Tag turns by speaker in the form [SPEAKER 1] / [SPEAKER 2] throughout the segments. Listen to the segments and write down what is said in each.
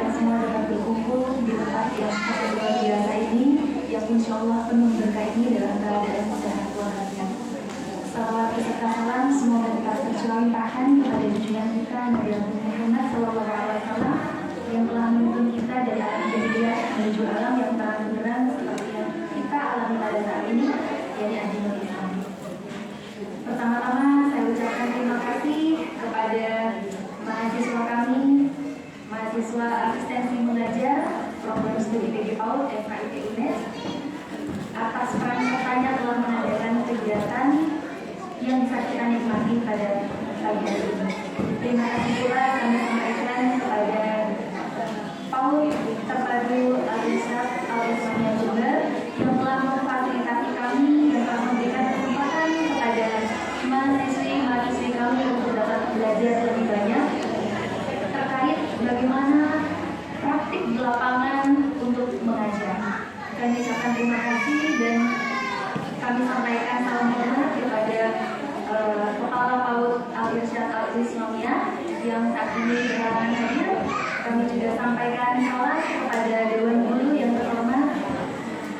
[SPEAKER 1] kita semua dapat berkumpul di tempat yang sangat luar biasa ini, yang insya Allah penuh berkah ini dalam keadaan sehat walafiat. Salawat beserta salam semoga kita tercurahkan kepada junjungan kita Nabi Muhammad SAW yang telah menuntun kita dari alam dunia menuju alam yang terang benderang seperti yang kita alami pada saat ini, yakni agama Islam. Pertama-tama saya ucapkan terima kasih kepada mahasiswa kami, mahasiswa asistensi mengajar program studi PG PAUD FKIP UNES atas peran sertanya telah mengadakan kegiatan yang bisa kita nikmati pada pagi hari ini. Terima kasih pula kami sampaikan kepada PAUD Terpadu Al-Irsyad Al-Islamiyah Jember yang telah memfasilitasi kami dan telah memberikan kesempatan kepada mahasiswi kami untuk dapat belajar lebih banyak terkait bagaimana praktik di lapangan untuk mengajar. Kami ucapkan terima kasih dan kami sampaikan salam hormat kepada Kepala PAUD Al-Irsyad Al-Islamiyah yang saat ini berhalangan hadir. Kami juga sampaikan salam kepada Dewan Guru yang terhormat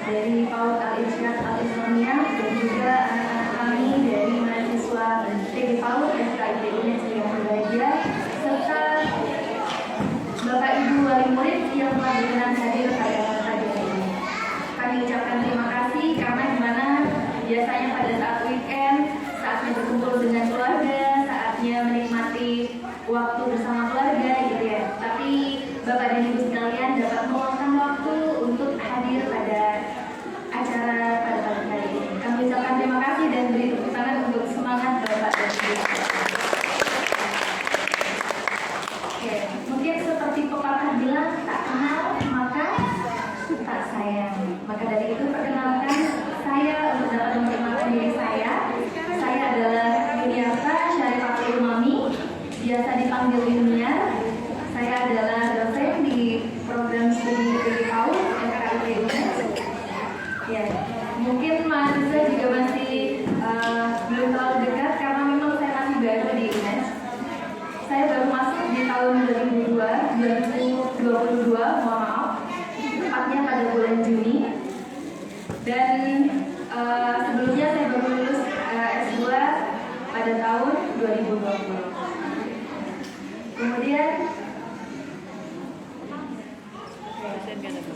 [SPEAKER 1] dari PAUD Al-Irsyad Al-Islamiyah dan juga anak-anak kami dari mahasiswa PG PAUD FKIP UNES yang berbahagia, serta Bapak Ibu wali murid yang telah berkenan hadir pada pagi hari ini. Kami ucapkan terima kasih karena dimana biasanya pada saat weekend, saatnya berkumpul dengan keluarga, saatnya menikmati waktu bersama keluarga gitu ya. Tapi Bapak dan Ibu sekalian dapat meluangkan waktu untuk hadir pada acara pada pagi hari ini. Kami ucapkan terima kasih dan beri tepuk tangan untuk semangat Bapak dan Ibu. Oke, mungkin seperti pepatah bilang, tak kenal maka tak sayang. Maka dari itu perkenalkan saya untuk dapat memperkenalkan diri saya. Saya adalah Yuniarta Syarifatul Umami, biasa dipanggil Yuniar. Saya adalah dosen di program studi PG PAUD FKIP UNES. Ya, mungkin mahasiswa juga masih belum terlalu dekat karena memang saya masih baru di UNES. Saya baru masuk di tahun 2022, mohon maaf, tepatnya pada bulan Juni. Dan sebelumnya saya baru lulus S2 pada tahun 2020. Kemudian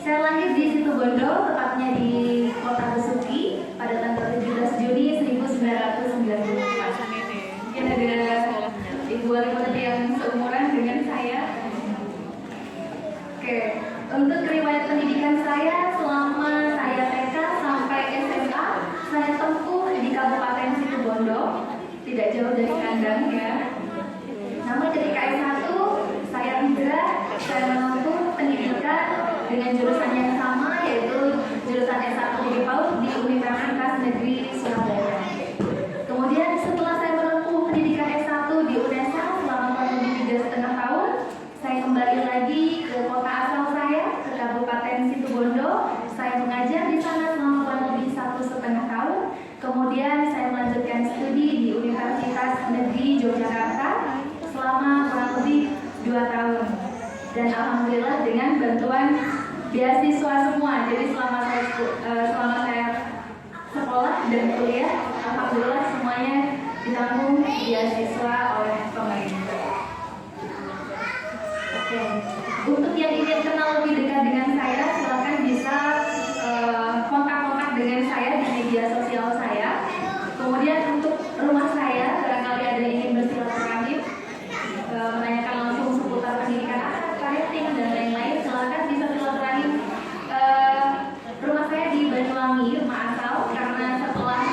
[SPEAKER 1] saya lahir di Situbondo, tepatnya di Kota Besuki pada tanggal 17 Juni 1994. Mungkin ada ibu wali murid yang seumuran dengan saya. Oke, untuk riwayat pendidikan saya selama saya TK sampai SMA, saya tempuh di Kabupaten Situbondo, tidak jauh dari kandang ya. Namun ketika S1, saya hijrah, saya menempuh pendidikan dengan jurusan yang sama, yaitu jurusan S1 PG PAUD di Universitas Negeri Surabaya. Kemudian setelah saya menempuh pendidikan S1 di UNESA selama kurang lebih 3,5 tahun, saya kembali lagi ke kota asal saya, ke Kabupaten Situbondo. Saya mengajar di sana selama kurang lebih 1,5 tahun. Kemudian saya melanjutkan studi di Universitas Negeri Yogyakarta selama kurang lebih 2 tahun. Dan alhamdulillah dengan bantuan beasiswa semua. Jadi selama saya sekolah dan kuliah, alhamdulillah semuanya ditanggung beasiswa oleh pemerintah. Oke, untuk yang ingin kenal lebih dekat dengan saya, silakan bisa kontak-kontak dengan saya di media sosial saya. Kemudian untuk rumah saya, barangkali ada yang ingin bersilaturahim, menanyakan langsung seputar pendidikan anak, parenting dan lain-lain, silakan bisa silaturahim. Rumah saya di Banyuwangi, rumah asal, karena setelah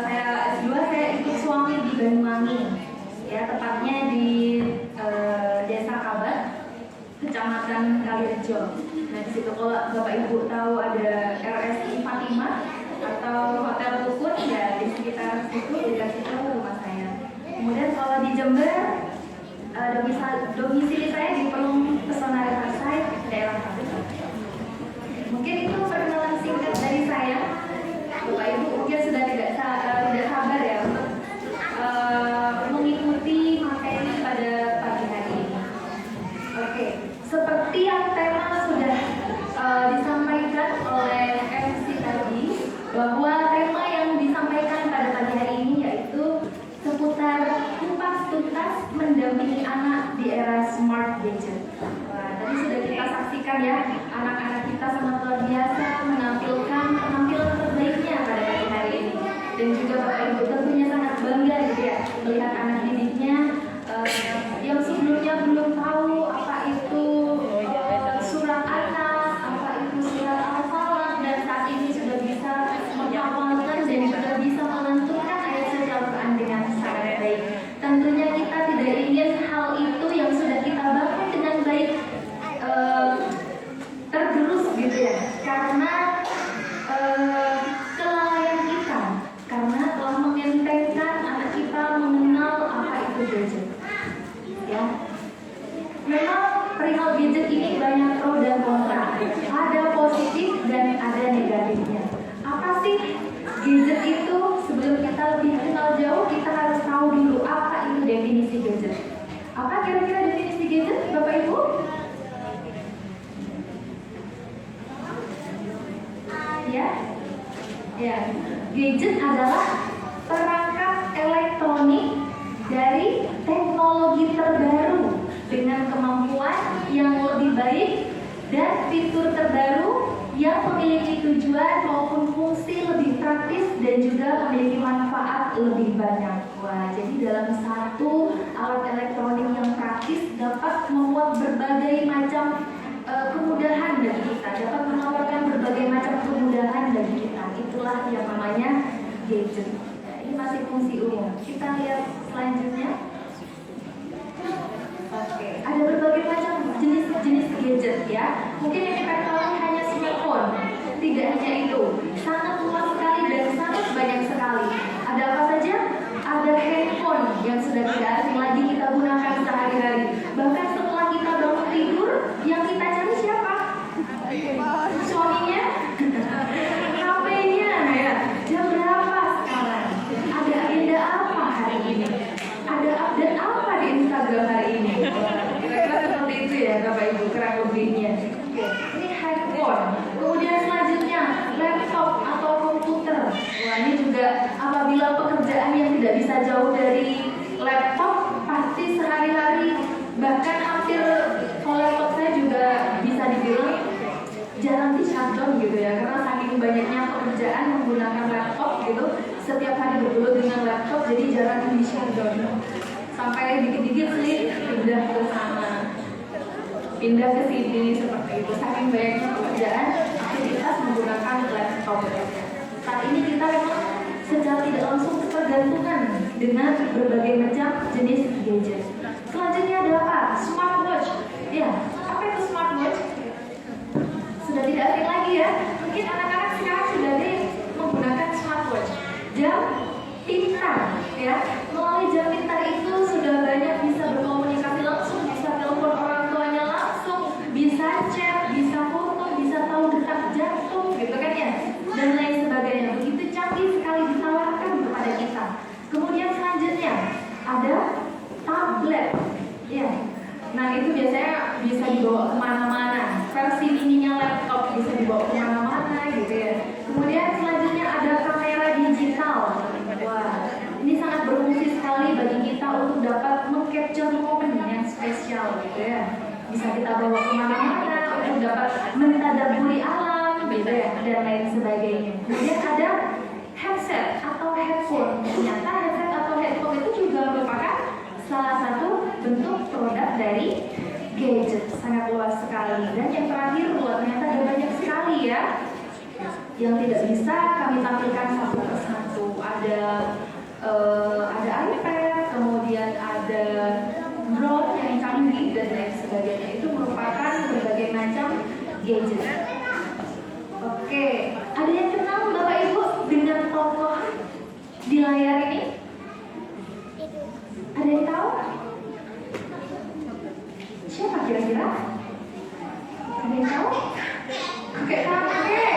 [SPEAKER 1] saya S2 saya ikut suami di Banyuwangi, ya tepatnya di Desa Kabat, Kecamatan Kalirejo. Nah di situ kalau Bapak Ibu tahu ada RSI Fatimah atau Hotel Tukun, ya di sekitar situ, dekat situ rumah saya. Kemudian kalau di Jember, domisili saya di Perung Pesona Riverside, daerah Kabupaten. Mungkin itu perkenalan singkat dari saya. Bapak Ibu mungkin sudah tidak sabar ya untuk mengikuti materi pada pagi hari ini. Oke, seperti yang gadget itu sebelum kita lebih kenal jauh, kita harus tahu dulu apa itu definisi gadget. Apa kira-kira definisi gadget, Bapak Ibu? Ya, gadget adalah perangkat elektronik dari teknologi terbaru dengan kemampuan yang lebih baik dan fitur terbaru yang memiliki tujuan maupun fungsi lebih praktis dan juga memiliki manfaat lebih banyak. Wah, jadi dalam satu alat elektronik yang praktis dapat membuat berbagai macam kemudahan bagi kita, dapat menawarkan berbagai macam kemudahan bagi kita. Itulah yang namanya gadget. Nah, ini masih fungsi umum. Kita lihat selanjutnya. Oke, ada berbagai macam jenis-jenis gadget ya. Mungkin yang kita tahu hanya smartphone. Tidak hanya itu, sangat luas sekali dan sangat banyak sekali. Ada apa saja? Ada handphone yang sudah tidak asing lagi kita gunakan sehari-hari. Bahkan setelah kita bangun tidur, yang kita cari siapa? Suaminya? HP-nya ya. Jam berapa sekarang? Ada agenda apa hari ini? Ada update apa di Instagram hari ini? Kira-kira seperti itu ya Bapak Ibu, kurang lebihnya. Oke, ini handphone. Kemudian selanjutnya laptop atau komputer. Wah, ini juga apabila pekerjaan yang tidak bisa jauh dari laptop, pasti sehari-hari bahkan hampir kalau laptop saya juga bisa dibilang jarang di shutdown gitu ya, karena saking banyaknya pekerjaan menggunakan laptop gitu, setiap hari bergelut dengan laptop, jadi jarang di shutdown. Sampai dikit-dikit sih pindah ke sana, pindah ke sini seperti itu. Saking banyaknya pekerjaan, aktivitas menggunakan laptop. Saat ini kita memang secara tidak langsung ketergantungan dengan berbagai macam jenis gadget. Selanjutnya ada apa? Smartwatch. Ya, apa itu smartwatch? Sudah tidak asing lagi ya. Mungkin anak-anak sekarang sudah ada yang menggunakan smartwatch. Jam pintar, ya. Melalui jam pintar itu sudah banyak bisa berkomunikasi langsung, bisa telepon orang tuanya langsung, bisa chat, bisa foto, bisa tahu detak jantung, gitu kan ya, dan lain sebagainya. Begitu canggih sekali ditawarkan kepada kita. Kemudian selanjutnya ada tablet, ya. Nah itu biasanya bisa dibawa kemana-mana. Versi mininya laptop bisa dibawa kemana-mana gitu ya. Kemudian selanjutnya ada kamera digital. Wah, ini sangat berfungsi sekali bagi kita untuk dapat meng-capture momen yang spesial gitu ya. Bisa kita bawa kemana-mana untuk dapat mentadaburi alam gitu ya, dan lain sebagainya. Kemudian ada headset atau headphone. Ternyata headset atau headphone itu juga merupakan salah satu bentuk produk dari gadget, sangat luas sekali. Dan yang terakhir, ternyata ada banyak sekali ya yang tidak bisa kami tampilkan satu persatu. Ada iPad, kemudian ada drone yang canggih dan lain sebagainya. Itu merupakan berbagai macam gadget. Oke, ada yang kenal Bapak Ibu dengan tokoh di layar ini? Ada yang tahu? Siapa kira-kira? Ada yang tahu? Kakek kakek.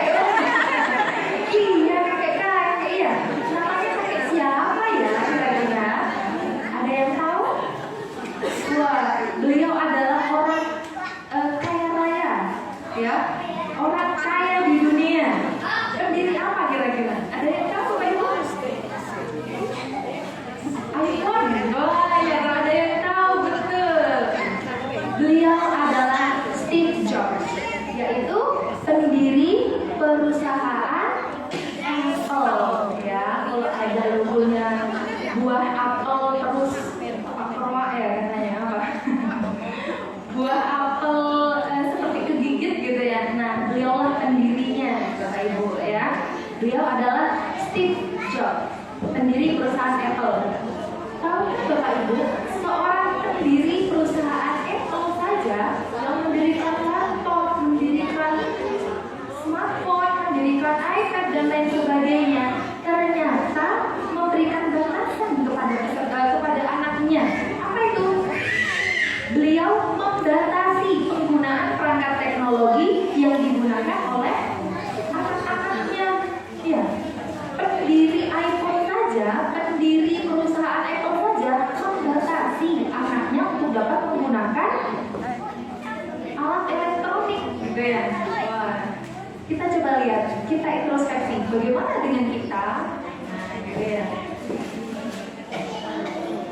[SPEAKER 1] Iya, kakek kakek. Iya. Namanya kakek siapa ya kira-kira? Ada yang tahu? Wah, beliau adalah orang kaya raya, ya. Orang kaya di dunia. Pendiri apa kira-kira? Ada yang tahu Pak Ibu? iPhone. Wah, ya ada yang tahu, betul. Beliau adalah Steve Jobs, yaitu pendiri perusahaan Apple. Ya, kalau ada logonya buah apel terus apa ya katanya apa? Buah apel seperti kegigit gitu ya. Nah, beliaulah pendirinya, Bapak Ibu ya. Beliau adalah Steve Jobs, pendiri perusahaan Apple. Tahu Bapak Ibu, seorang pendiri perusahaan Apple saja yang mendirikan laptop, mendirikan smartphone, mendirikan iPad dan lain sebagainya, ternyata memberikan balasan kepada anaknya. Apa itu? Beliau membatasi penggunaan perangkat teknologi yang digunakan oleh anak-anaknya. Ya, introspeksi, bagaimana dengan kita?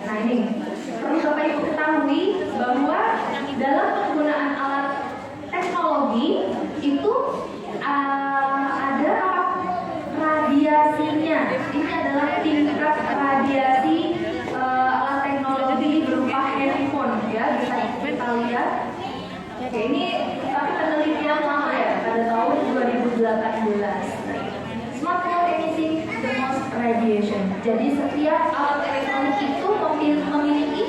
[SPEAKER 1] Nah ini perlu Bapak Ibu ketahui bahwa dalam penggunaan alat teknologi itu ada apa? Radiasinya. Ini adalah tingkat radiasi alat teknologi berupa handphone, ya, bisa kita lihat. Oke, ini tapi penelitian lama ya, pada tahun 2018. Smartphone emitting the most radiation. Jadi setiap alat elektronik itu memiliki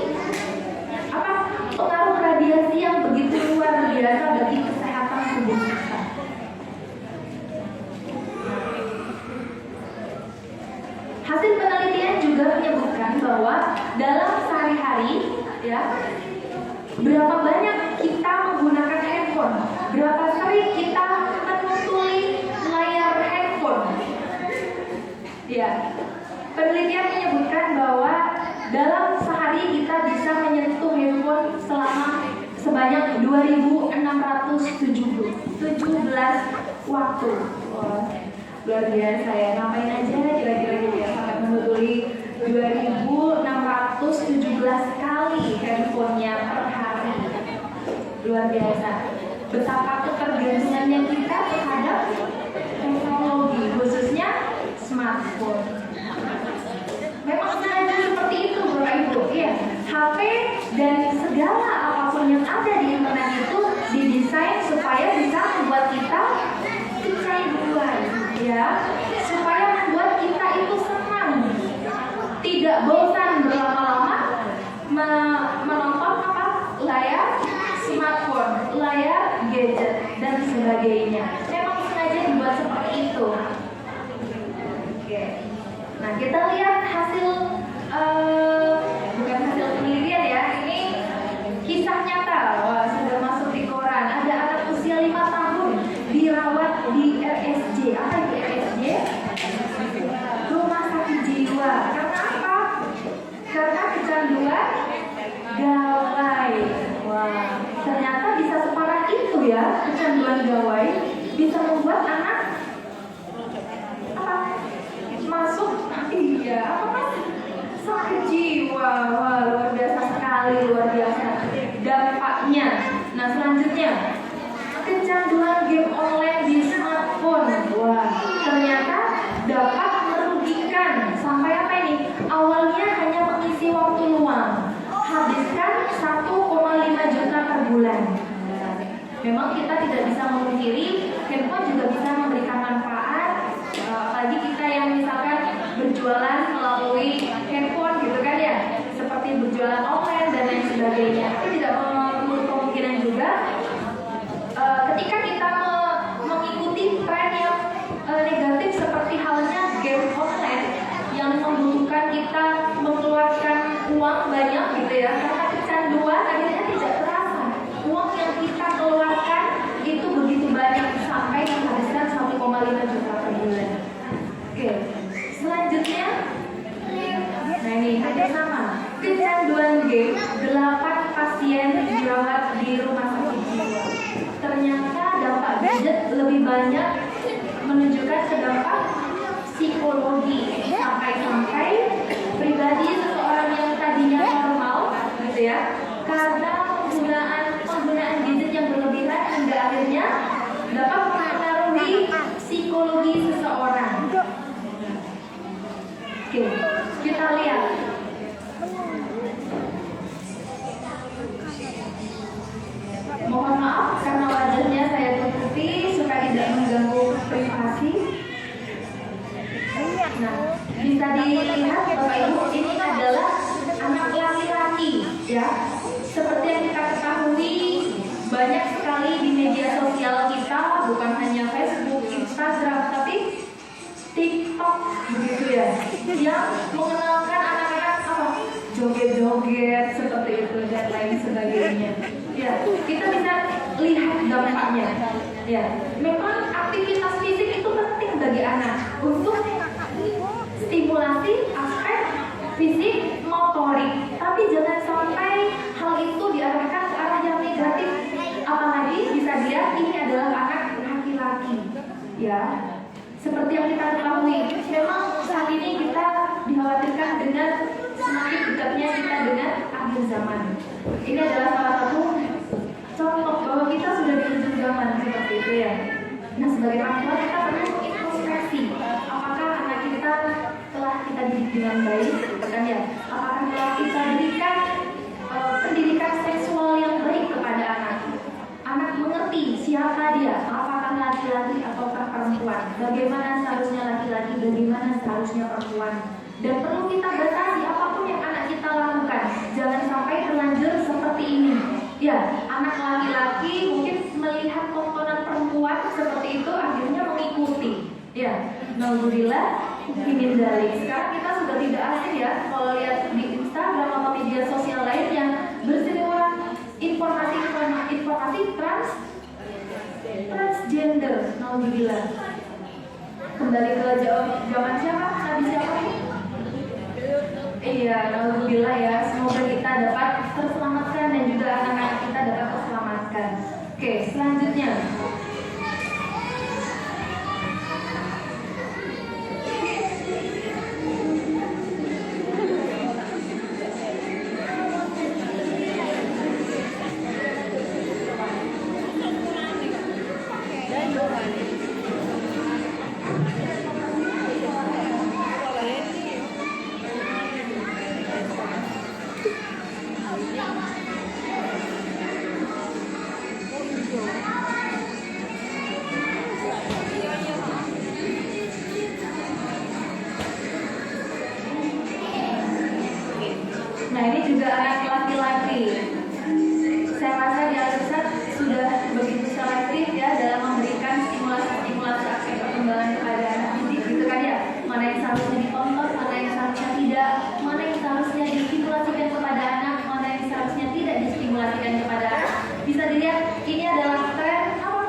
[SPEAKER 1] apa? Pengaruh radiasi yang begitu luar biasa bagi kesehatan tubuh kita. Hasil penelitian juga menyebutkan bahwa dalam sehari-hari, ya, berapa banyak kita menggunakan handphone, berapa sering kita menutuli layar handphone. Ya, penelitian menyebutkan bahwa dalam sehari kita bisa menyentuh handphone sebanyak 2.617 waktu. Wah, luar biasa ya. Ngapain aja kira-kira gitu ya, sampai menutuli 2.617 kali handphonenya per hari. Luar biasa. Betapa ketergantungannya kita terhadap teknologi, khususnya smartphone. Memang sengaja seperti itu, Bapak Ibu. Ya, HP dan segala apapun yang ada di internet itu didesain supaya bisa membuat kita kecanduan, ya, supaya membuat kita itu senang, tidak bosan berlama-lama menonton apa? Layar smartphone, layar gadget dan sebagainya. Memang sengaja dibuat seperti itu. Oke. Nah, kita lihat hasil bukan hasil penelitian ya, ini kisah nyata. Wah, sudah masuk di koran. Ada anak usia 5 tahun dirawat di RSJ. Apa itu RSJ? Rumah sakit jiwa. Karena apa? Karena kecanduan gawai. Wah, ternyata bisa separah itu ya, kecanduan gawai bisa membuat anak apa? Masuk, iya, apa mas? Sakit jiwa. Wah, luar biasa sekali, luar biasa dampaknya. Nah, selanjutnya kecanduan game online di smartphone. Wah, ternyata dapat merugikan. Sampai apa ini? Awalnya hanya mengisi waktu luang, habiskan 1,5 juta per bulan. Memang kita tidak bisa memungkiri handphone juga bisa memberikan manfaat, apalagi kita yang misalkan berjualan melalui handphone gitu kan ya, seperti berjualan online dan lain sebagainya. Tapi tidak menutup kemungkinan juga ketika kita mengikuti tren yang negatif seperti halnya game online yang membutuhkan kita mengeluarkan uang banyak gitu ya, karena kecanduan akhirnya tidak terasa uang yang kita keluarkan itu begitu banyak sampai menghabiskan 1,5 juta per bulan. Oke, selanjutnya, nah ini hampir sama, kecanduan game, 8 pasien dirawat di rumah sakit jiwa. Ternyata dampak gadget lebih banyak menunjukkan ke dampak psikologi, sampai-sampai pribadi seseorang yang tadinya normal gitu ya, karena penggunaan gadget yang berlebihan hingga akhirnya dapat mempengaruhi psikologi seseorang. Oke, kita lihat. Mohon maaf karena wajahnya saya tutupi supaya tidak mengganggu privasi. Nah, bisa dilihat Bapak Ibu, ini adalah anak laki-laki ya. Seperti yang kita ketahui, banyak sekali di media sosial kita, bukan hanya Facebook, Instagram, tapi TikTok begitu ya, yang mengenalkan anak-anak apa? Joget-joget seperti itu dan lain sebagainya. Ya, kita bisa lihat dampaknya. Ya, memang aktivitas fisik itu penting bagi anak untuk stimulasi aspek fisik motorik, tapi jangan sampai hal itu diarahkan ke arah yang negatif. Apalagi bisa dilihat ini adalah anak laki-laki, ya. Seperti yang kita ketahui, memang saat ini kita dikhawatirkan dengan semakin dekatnya kita dengan akhir zaman. Ini adalah salah satu contoh bahwa kita sudah di ujung zaman seperti itu ya. Nah, sebagai orang tua kita perlu introspeksi. Apakah anak kita telah kita didik dengan baik, gitu kan ya? Apakah telah kita berikan pendidikan seksual yang baik kepada anak? Anak mengerti siapa dia, apakah laki-laki ataukah perempuan? Bagaimana seharusnya laki-laki, bagaimana seharusnya perempuan? Dan perlu kita batasi apapun yang anak kita lakukan. Jangan sampai terlanjur seperti ini. Ya, anak laki-laki mungkin melihat tontonan perempuan seperti itu akhirnya mengikuti. Ya, alhamdulillah min dzalik. Sekarang kita sudah tidak asing ya kalau lihat di Instagram atau media sosial lain yang berseliweran informasi transgender. Alhamdulillah. Kembali ke zaman siapa? Nabi siapa ini? Iya, alhamdulillah ya. Semoga kita dapat terselamatkan dan juga anak-anak kita dapat terselamatkan. Oke, selanjutnya. Nah, ini juga anak laki-laki. Saya rasa di Al-Ustaz sudah begitu selektif ya dalam memberikan stimulasi aspek perkembangan kepada anak didik, gitu kan ya. Mana yang seharusnya ditonton, mana yang seharusnya tidak, mana yang seharusnya distimulasikan kepada anak, mana yang seharusnya tidak distimulasikan kepada anak. Bisa dilihat ini adalah tren apa?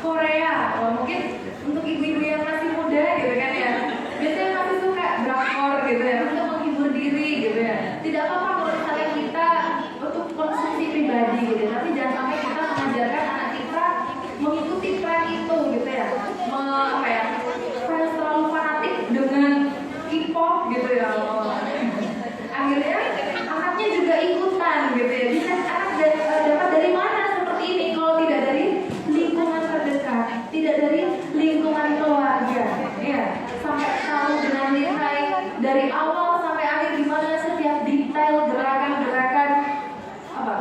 [SPEAKER 1] Korea. Oh, mungkin untuk ibu-ibu yang masih muda gitu kan ya. Biasanya masih suka drakor gitu ya, untuk menghibur diri gitu ya. Tidak apa-apa kalau misalnya kita untuk konsumsi pribadi gitu, tapi jangan sampai kita mengajarkan anak kita mengikuti tren itu gitu ya. Fans terlalu fanatik dengan K-pop gitu ya. Akhirnya anaknya juga ikutan gitu ya. Bisa anak dapat dari mana seperti ini kalau tidak dari lingkungan terdekat, tidak dari lingkungan keluarga ya. Sampai tahu dengan nilai dari awal sampai akhir gimana setiap detail gerakan-gerakan apa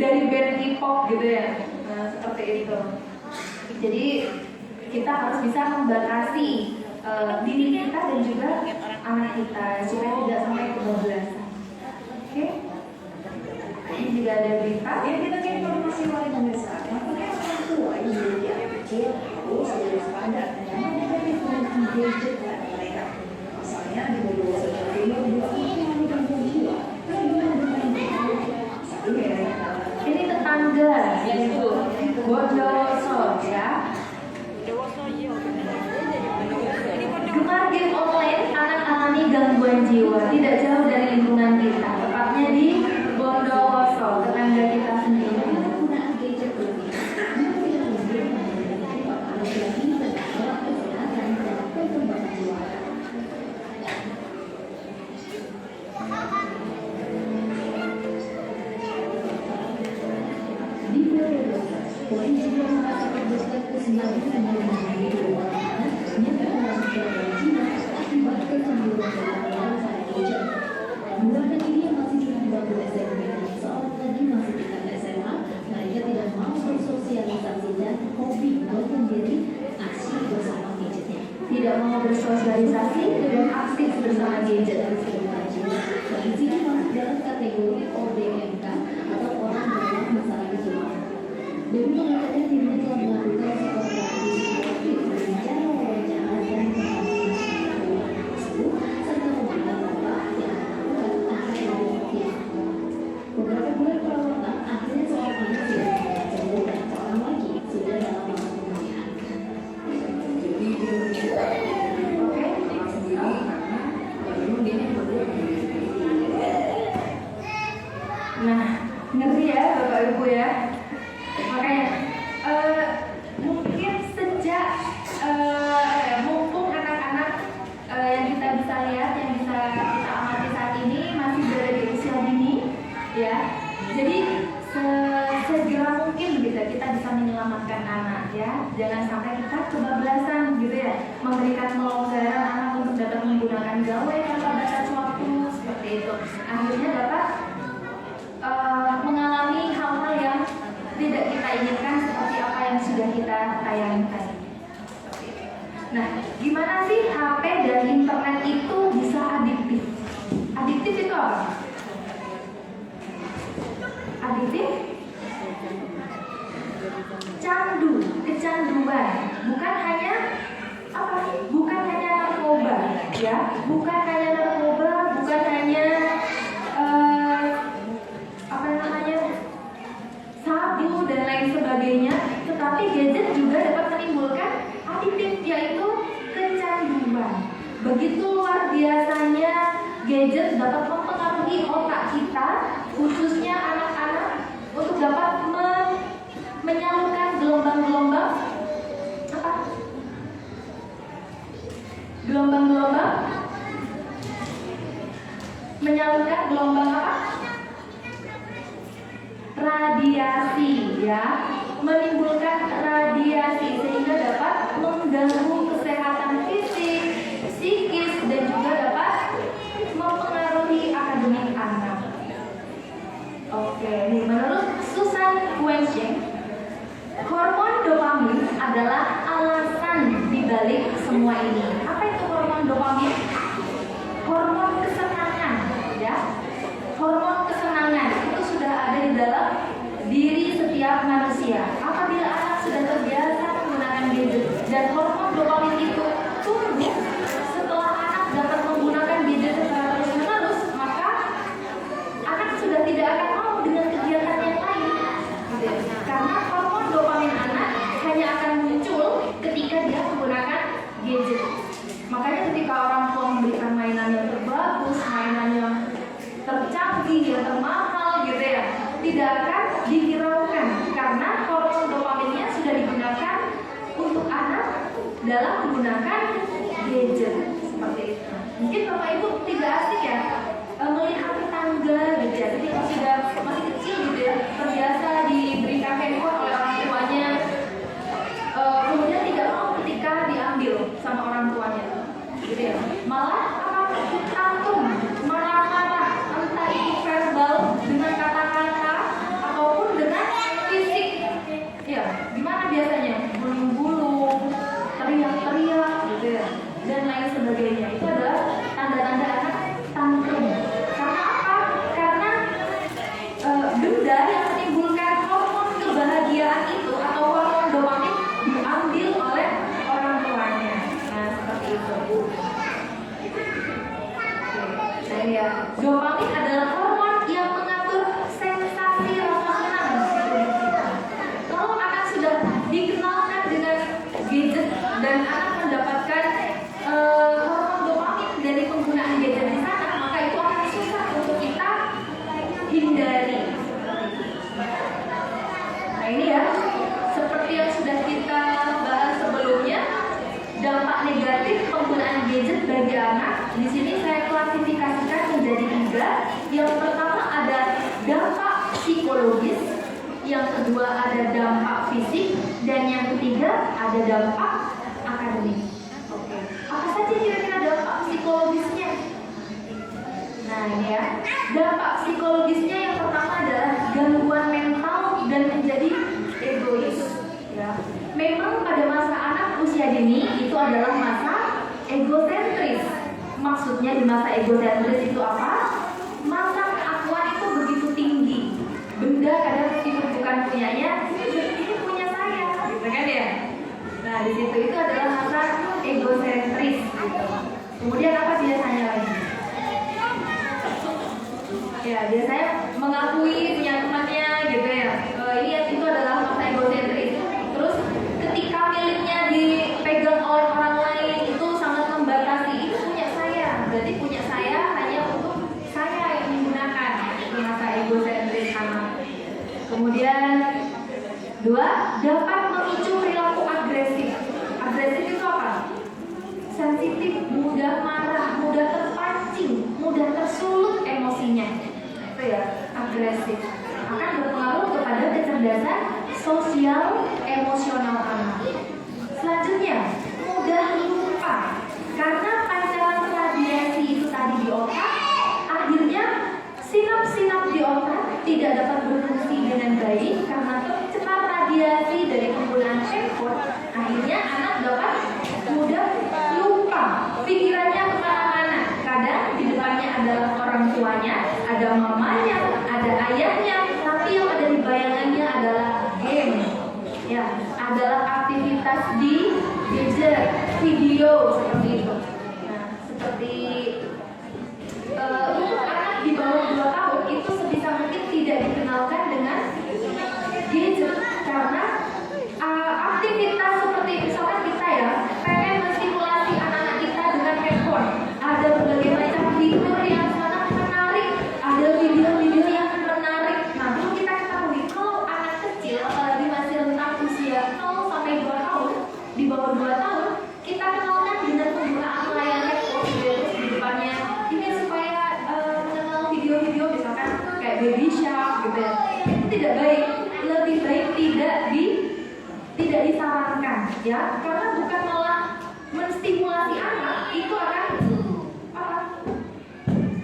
[SPEAKER 1] dari band K-pop gitu ya. Nah, seperti itu. Jadi kita harus bisa membatasi diri kita dan juga anak kita supaya tidak sampai kebablasan. Oke? Ini juga ada berita.
[SPEAKER 2] Ya, kita ke informasi lain pemirsa. Nampaknya orang tua yang memiliki anak kecil harus waspada terhadap penggunaan gadget pada mereka. Pasalnya di Bondowoso Jawa Timur dua anak mengalami gangguan jiwa karena bermain gadget. Satu ya.
[SPEAKER 1] Ini tetangga yaitu Bondowoso ya. Gemar game online, anak alami gangguan jiwa tidak jauh dari lingkungan kita, tepatnya di Bondowoso, tetangga kita sendiri.
[SPEAKER 2] Penggunaan gadget berlebihan tidak lebih menyebabkan laki-laki terdapat kesehatan dan perkembangan jiwa. Di Bondowoso, polisi juga merasa terdesak kesenjangan dengan dua anak yang mengalami gangguan jiwa akibat kecanduan dalam pada gadget. Dua anak ini yang masih di bangku SMP dan seorang lagi masih tingkat SMA, mereka tidak mau bersosialisasi dan hobi melakukan diri aksi bersama gadgetnya.
[SPEAKER 1] Tidak mau bersosialisasi dan aktif bersama gadget.
[SPEAKER 2] Polisi ini masuk dalam kategori ODMK atau orang dalam masalah kejiwaan. Dewi mengatakan dirinya telah melakukan psikoterapi psikologis dengan cara wawancara dan pengalaman tersebut serta memberikan obat yang melakukan terapi. Beberapa bulan perawatan, akhirnya seorang anak sudah sembuh dan seorang lagi sudah dalam masa pemulihan.
[SPEAKER 1] Nah, ngeri ya Bapak Ibu ya. Makanya mungkin sejak ya. Jangan sampai kita kebablasan gitu ya, memberikan kelonggaran anak untuk dapat menggunakan gawai tanpa batas waktu seperti itu. Akhirnya dapat mengalami hal-hal yang tidak kita inginkan seperti apa yang sudah kita tayangkan. Nah, gimana sih HP dan internet itu bisa adiktif? Adiktif itu apa? Adiktif? Candu, kecanduan. Bukan hanya apa? Bukan hanya narkoba, ya. Bukan hanya narkoba, bukan hanya apa namanya? Sabu dan lain sebagainya, tetapi gadget juga dapat menimbulkan adiktif, yaitu kecanduan. Begitu luar biasanya gadget dapat mempengaruhi otak kita, khususnya anak-anak, untuk dapat menyalurkan gelombang-gelombang apa? Gelombang-gelombang menyalurkan gelombang apa? Radiasi, ya, menimbulkan radiasi sehingga dapat mengganggu kesehatan fisik, psikis, dan juga dapat mempengaruhi akademik anak. Oke, nih menurut Susan Weinstein, hormon dopamin adalah alasan dibalik semua ini. Apa itu hormon dopamin? Hormon kesenangan, ya. Hormon kesenangan itu sudah ada di dalam diri setiap manusia. Apabila anak sudah terbiasa menggunakan gadget dan hormon dopamin itu tumbuh setelah anak dapat menggunakan gadget secara terus-menerus, maka anak sudah tidak akan mau dengan kegiatan yang lain. Karena hormon dopamin anak hanya akan muncul ketika dia menggunakan gadget. Makanya ketika orang tua memberikan mainan yang terbagus, mainan yang tercanggih, yang termahal gitu ya, tidak akan dihiraukan karena hormon dopaminnya sudah digunakan untuk anak dalam menggunakan gadget seperti itu. Mungkin Bapak Ibu tidak asing ya melihat tetangga gitu ya, ketika sudah masih kecil gitu ya, terbiasa diberikan handphone oleh orang tuanya, kemudian tidak mau ketika diambil sama orang tuanya gitu ya, malah apa? Tantrum, marah-marah, entah itu verbal dengan kata-kata ataupun dengan fisik. Ya, gimana biasanya? Gulung-gulung, teriak-teriak gitu ya, dan lain sebagainya. Itu adalah tanda-tanda anak tantrum. Karena apa? Karena benda yang menimbulkan hormon kebahagiaan itu atau hormon dopamin diambil oleh orang tuanya. Nah, seperti itu. Ya, dopamin adalah hormon yang mengatur sensasi rasa senang di tubuh kita. Kalau anak sudah dikenalkan dengan gadget dan anak mendapatkan hormon dopamin dari penggunaan gadget di sana, maka itu akan susah untuk kita hindari. Nah ini ya, seperti yang sudah kita bahas sebelumnya, dampak negatif penggunaan gadget bagi anak. Di sini saya klasifikasikan menjadi 3. Yang pertama ada dampak psikologis, yang kedua ada dampak fisik, dan yang ketiga ada dampak akademik. Oke. Apa saja kira-kira dampak psikologisnya? Nah ini ya, dampak psikologisnya yang pertama adalah gangguan mental dan menjadi egois. Ya. Memang pada masa anak usia dini itu adalah masa egosentris. Maksudnya di masa egosentris itu apa? Masa keakuan itu begitu tinggi. Benda kadang meskipun bukan punyanya, ini punya saya, gitu kan ya? Nah di situ itu adalah masa egosentris. Gitu. Kemudian apa biasanya lagi? Ya biasanya mengakui punya temannya, gitu ya. Itu adalah masa egosentris. Terus ketika miliknya dipegang oleh orang lain itu sangat membatasi. Itu punya saya, berarti punya saya hanya untuk saya yang menggunakan. Itu masa egosentris anak. Kemudian 2, dapat memicu perilaku agresif. Agresif itu apa? Sensitif, mudah marah, mudah terpancing, mudah tersulut emosinya. Itu ya, agresif. Akan berpengaruh kepada kecerdasan sosial emosional anak. Selanjutnya, mudah lupa. Karena pancaran radiasi itu tadi di otak, akhirnya sinap-sinap di otak tidak dapat berfungsi dengan baik karena tercemar radiasi dari penggunaan handphone. Akhirnya anak dapat mudah lupa, pikirannya kemana-mana. Kadang di depannya adalah orang tuanya, ada mamanya, ada ayahnya, tapi yang ada di bayangannya adalah game, ya, adalah aktivitas di gadget, video seperti itu. Nah, seperti untuk anak di bawah 2 tahun itu sebisa mungkin tidak dikenalkan dengan gadget karena aktivitas seperti misalkan kita ya pengen menstimulasi anak-anak kita dengan handphone, ada berbagai macam fitur yang sangat menarik, ada video-video yang menarik. Nah, perlu kita ketahui kalau anak kecil apalagi masih rentang usia 0 sampai 2 tahun, di bawah 2 tahun kita kenalkan dengan penggunaan layar handphone terus di depannya ini supaya mengenal video-video misalkan kayak baby shark gitu ya. Itu tidak baik, lebih baik tidak disarankan ya, karena bukan malah menstimulasi anak, itu akan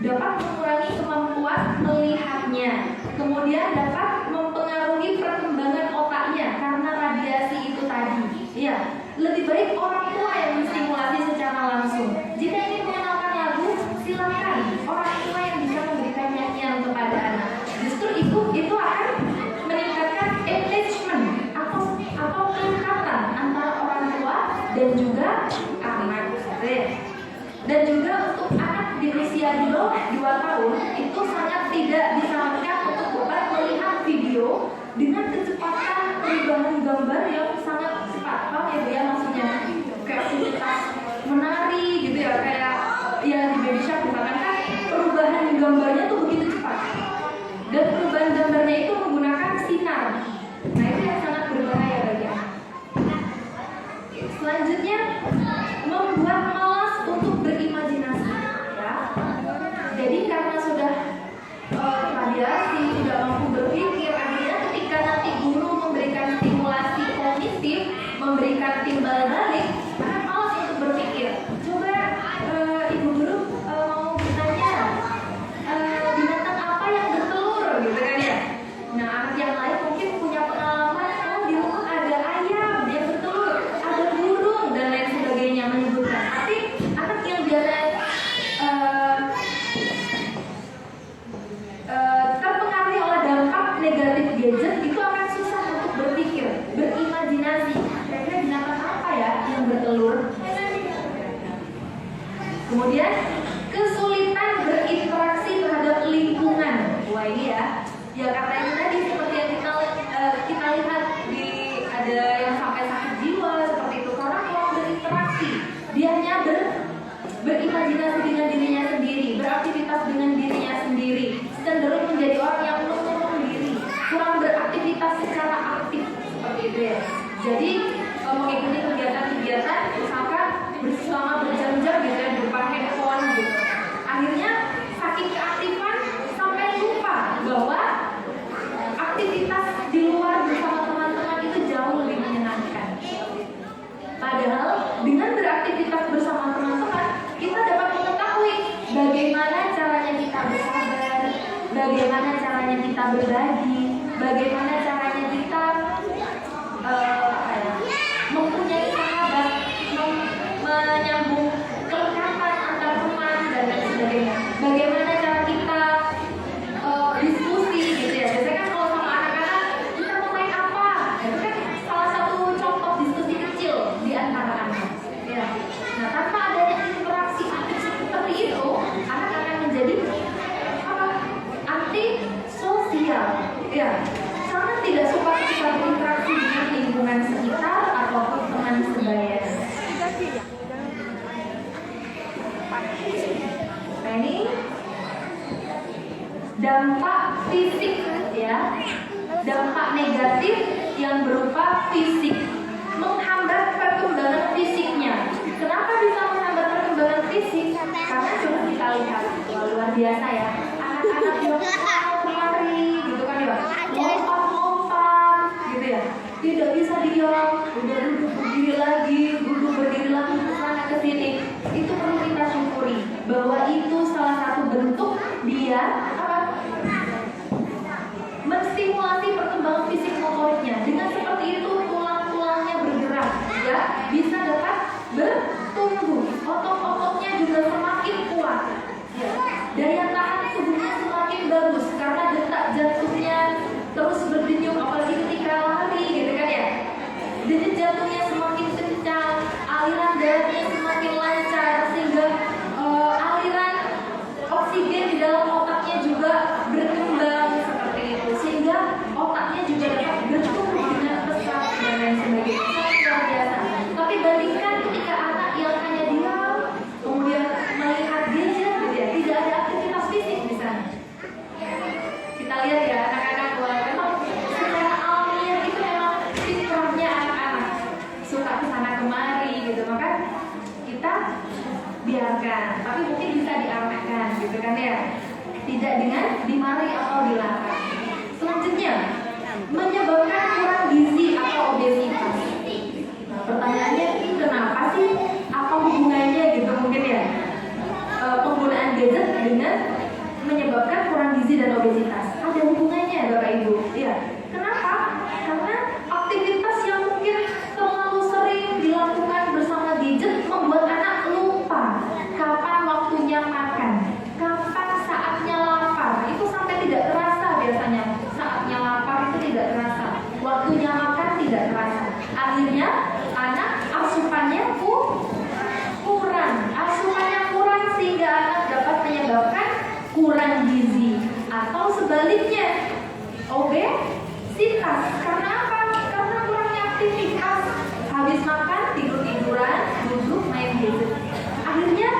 [SPEAKER 1] dapat mengurangi kemampuan melihatnya, kemudian dapat mempengaruhi perkembangan otaknya karena radiasi itu tadi ya. Lebih baik orang tua yang menstimulasi secara langsung. Jika ingin mengenalkan lagu, silakan orang tua yang bisa memberikan nyanyian kepada anak. Justru itu akan meningkatkan engagement atau kedekatan antara orang tua dan juga anak. Dan juga untuk anak di usia di bawah 2 tahun itu sangat tidak disarankan untuk dapat melihat video dengan kecepatan perubahan gambar yang sangat cepat. Paham ya Bu ya maksudnya? Kayak aktivitas menari gitu ya, kayak ya di baby shark misalkan kan perubahan gambarnya tuh begitu cepat. Dan perubahan gambarnya itu menggunakan sinar. Nah, itu yang sangat berbahaya bagi anak. Selanjutnya, membuat malas untuk berimajinasi ya. Jadi karena sudah radiasi, tidak mampu berpikir, akhirnya ketika nanti guru memberikan stimulasi kognitif, memberikan timbal balik, anak malas untuk berpikir. Coba ibu guru mau bertanya binatang apa yang bertelur gitu kan ya. Nah, anak yang lain mungkin punya pengalaman, oh di rumah ada ayam yang bertelur, ada burung dan lain sebagainya menyebutkan. Tapi anak yang biasa terpengaruh oleh dampak negatif gadget itu akan susah untuk berpikir, berimajinasi. Kira-kira binatang apa ya yang bertelur? Kemudian kesulitan berinteraksi terhadap lingkungan. Wah, ini ya kata itu tadi seperti yang kita lihat di ada yang sampai sakit jiwa seperti itu karena kurang berinteraksi. Dia hanya berimajinasi dengan dirinya sendiri, beraktivitas dengan dirinya sendiri, cenderung menjadi orang yang mengurung diri, kurang beraktivitas secara aktif seperti itu ya. Jadi mengikuti kegiatan-kegiatan misalkan selama berjam-jam gitu ya di depan handphone gitu. Akhirnya saking keaktifan sampai lupa bahwa aktivitas di luar bersama teman-teman itu jauh lebih menyenangkan. Padahal dengan beraktivitas bersama teman-teman kita dapat mengetahui bagaimana caranya kita bersabar, bagaimana caranya kita berbagi, bagaimana caranya kita mempunyai sahabat, menyambung kelekatan antar teman dan lain sebagainya. Bagaimana cara kita diskusi gitu ya. Biasanya kan kalau sama anak-anak kita mau main apa? Itu kan salah satu contoh diskusi kecil di antara anak. Ya. Nah, tanpa adanya interaksi aktif seperti itu, anak akan menjadi anti sosial. Ya. Sangat tidak suka ketika berinteraksi dengan lingkungan sekitar ataupun teman sebaya. Nah, ini dampak fisik ya, dampak negatif yang berupa fisik, menghambat perkembangan fisiknya. Kenapa bisa menghambat perkembangan fisik? Karena sudah kita lihat luar biasa ya, anak-anak yang berlari gitu kan ya, lompat-lompat gitu ya. dia apa? Menstimulasi perkembangan fisik motoriknya. Dengan seperti itu tulang-tulangnya bergerak, ya, bisa dapat bertumbuh. Otot-ototnya juga semakin kuat. Ya. Daya tahan tubuhnya semakin bagus karena detak jantungnya terus berdenyut, apalagi ketika lari, gitu kan ya. Denyut jantungnya semakin kencang, aliran darahnya semakin lancar, sehingga aliran oksigen di dalam otaknya juga berkembang seperti itu, sehingga otaknya juga dapat bertumbuh dengan pesat dan lain sebagainya. Sangat luar biasa. Tapi bandingkan ketika anak yang hanya diam, kemudian melihat gadget, gitu ya, tidak ada aktivitas fisik di sana. Kita lihat ya anak-anak, memang secara alamiah itu memang fitrahnya anak-anak suka kesana kemari gitu, maka kita biarkan, tapi mungkin bisa diarahkan gitu kan ya, tidak dengan dimarahi atau dilarang. Selanjutnya, menyebabkan kurang gizi atau obesitas. Nah, pertanyaannya, kenapa sih, apa hubungannya gitu mungkin ya, penggunaan gadget dengan menyebabkan kurang gizi dan obesitas? Ada hubungannya Bapak Ibu, ya. Kenapa? Karena aktivitas yang mungkin terlalu sering dilakukan bersama gadget membuat anak lupa kapan waktunya makan, kapan saatnya lapar. Itu sampai tidak terasa biasanya. Saatnya lapar itu tidak terasa, waktunya makan tidak terasa. Akhirnya anak asupannya kurang, asupannya kurang, sehingga anak dapat menyebabkan kurang gizi atau sebaliknya obesitas. Karena apa? Karena kurangnya aktivitas. Habis makan tidur-tiduran, duduk main gadget. Akhirnya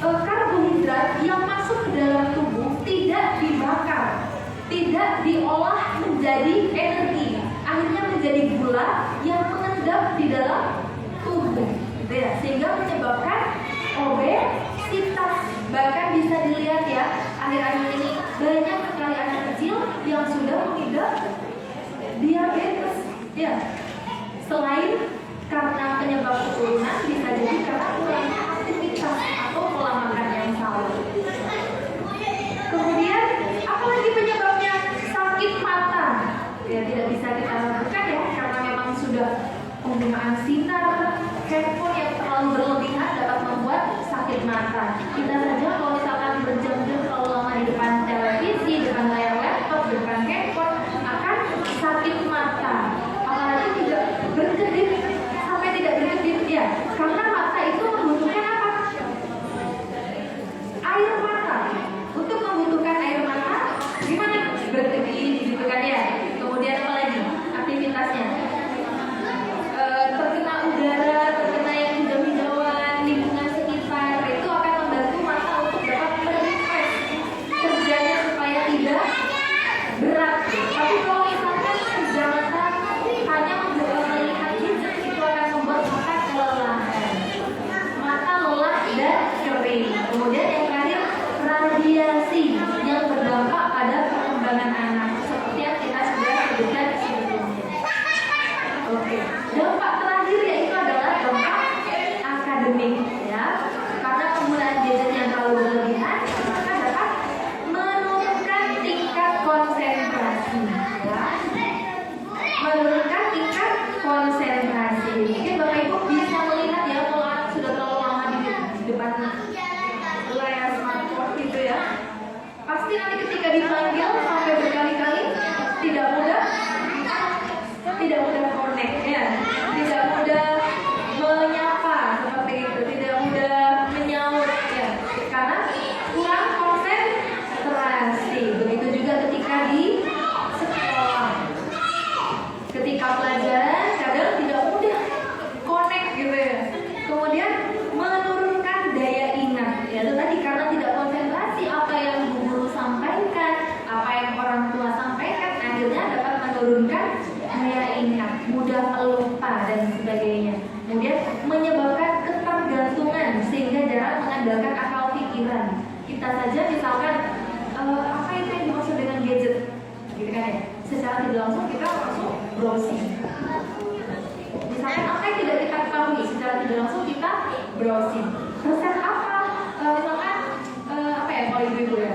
[SPEAKER 1] karbohidrat yang masuk ke dalam tubuh tidak dibakar, tidak diolah menjadi energi, akhirnya menjadi gula yang mengendap di dalam tubuh, gitu ya, sehingga menyebabkan obesitas. Bahkan bisa dilihat ya, akhir-akhir ini banyak sekali anak kecil yang sudah mengidap diabetes, ya. Selain karena penyebab keturunan, bisa jadi karena kurangnya aktivitas atau pola makan yang salah. Kemudian, apalagi penyebabnya? Sakit mata. Ya, tidak bisa kita lakukan ya, karena memang sudah penggunaan sinar handphone yang terlalu berlebihan dapat membuat sakit mata. Kita saja kalau misalkan berjam-jam terlalu lama di depan televisi, depan layar laptop, depan handphone, akan sakit mata. Apalagi tidak berkedip, sampai tidak berkedip ya, karena mata itu membutuhkan apa? Air mata. Untuk membutuhkan air mata, gimana? Berkedip gitu kan ya. Kemudian apa lagi aktivitasnya? Terkena udara, terkena yang hijau-hijauan, lingkungan sekitar, itu akan membantu mata untuk dapat merefresh kerjanya supaya tidak berat. Tapi kalau misalkan kerja mata hanya melihat gadget, itu akan membuat mata kelelahan, mata lelah dan kering. Kemudian yang terakhir, radiasi yang berdampak pada perkembangan anak, seperti yang kita sudah sebutkan sebelumnya. Oke, dampak terakhir yaitu adalah dampak akademik ya. Karena penggunaan gadget yang terlalu berlebihan, maka dapat menurunkan tingkat konsentrasi ya. Menurunkan tingkat konsentrasi. Mungkin Bapak Ibu bisa melihat ya, kalau anak sudah terlalu lama di depan layar smartphone gitu ya, pasti nanti ketika dipanggil sampai berkali-kali tidak mudah connect ya, tidak mudah menyapa seperti itu, tidak mudah menyaut ya, karena kurang konsentrasi. Begitu juga ketika di sekolah, ketika pelajaran kadang tidak mudah connect gitu ya. Kemudian menurunkan daya ingat ya, itu tadi karena tidak konsentrasi apa yang guru sampaikan, apa yang orang tua sampaikan, akhirnya dapat menurunkan daya ingat, mudah lupa dan sebagainya. Kemudian menyebabkan ketergantungan sehingga jarang mengandalkan akal pikiran. Kita saja misalkan apa itu yang dimaksud dengan gadget, gitu kan ya? Secara tidak langsung kita langsung browsing. Misalkan apa yang tidak kita ketahui, secara tidak langsung kita browsing. Resep apa? Misalkan apa ya kalau ibu-ibu ya?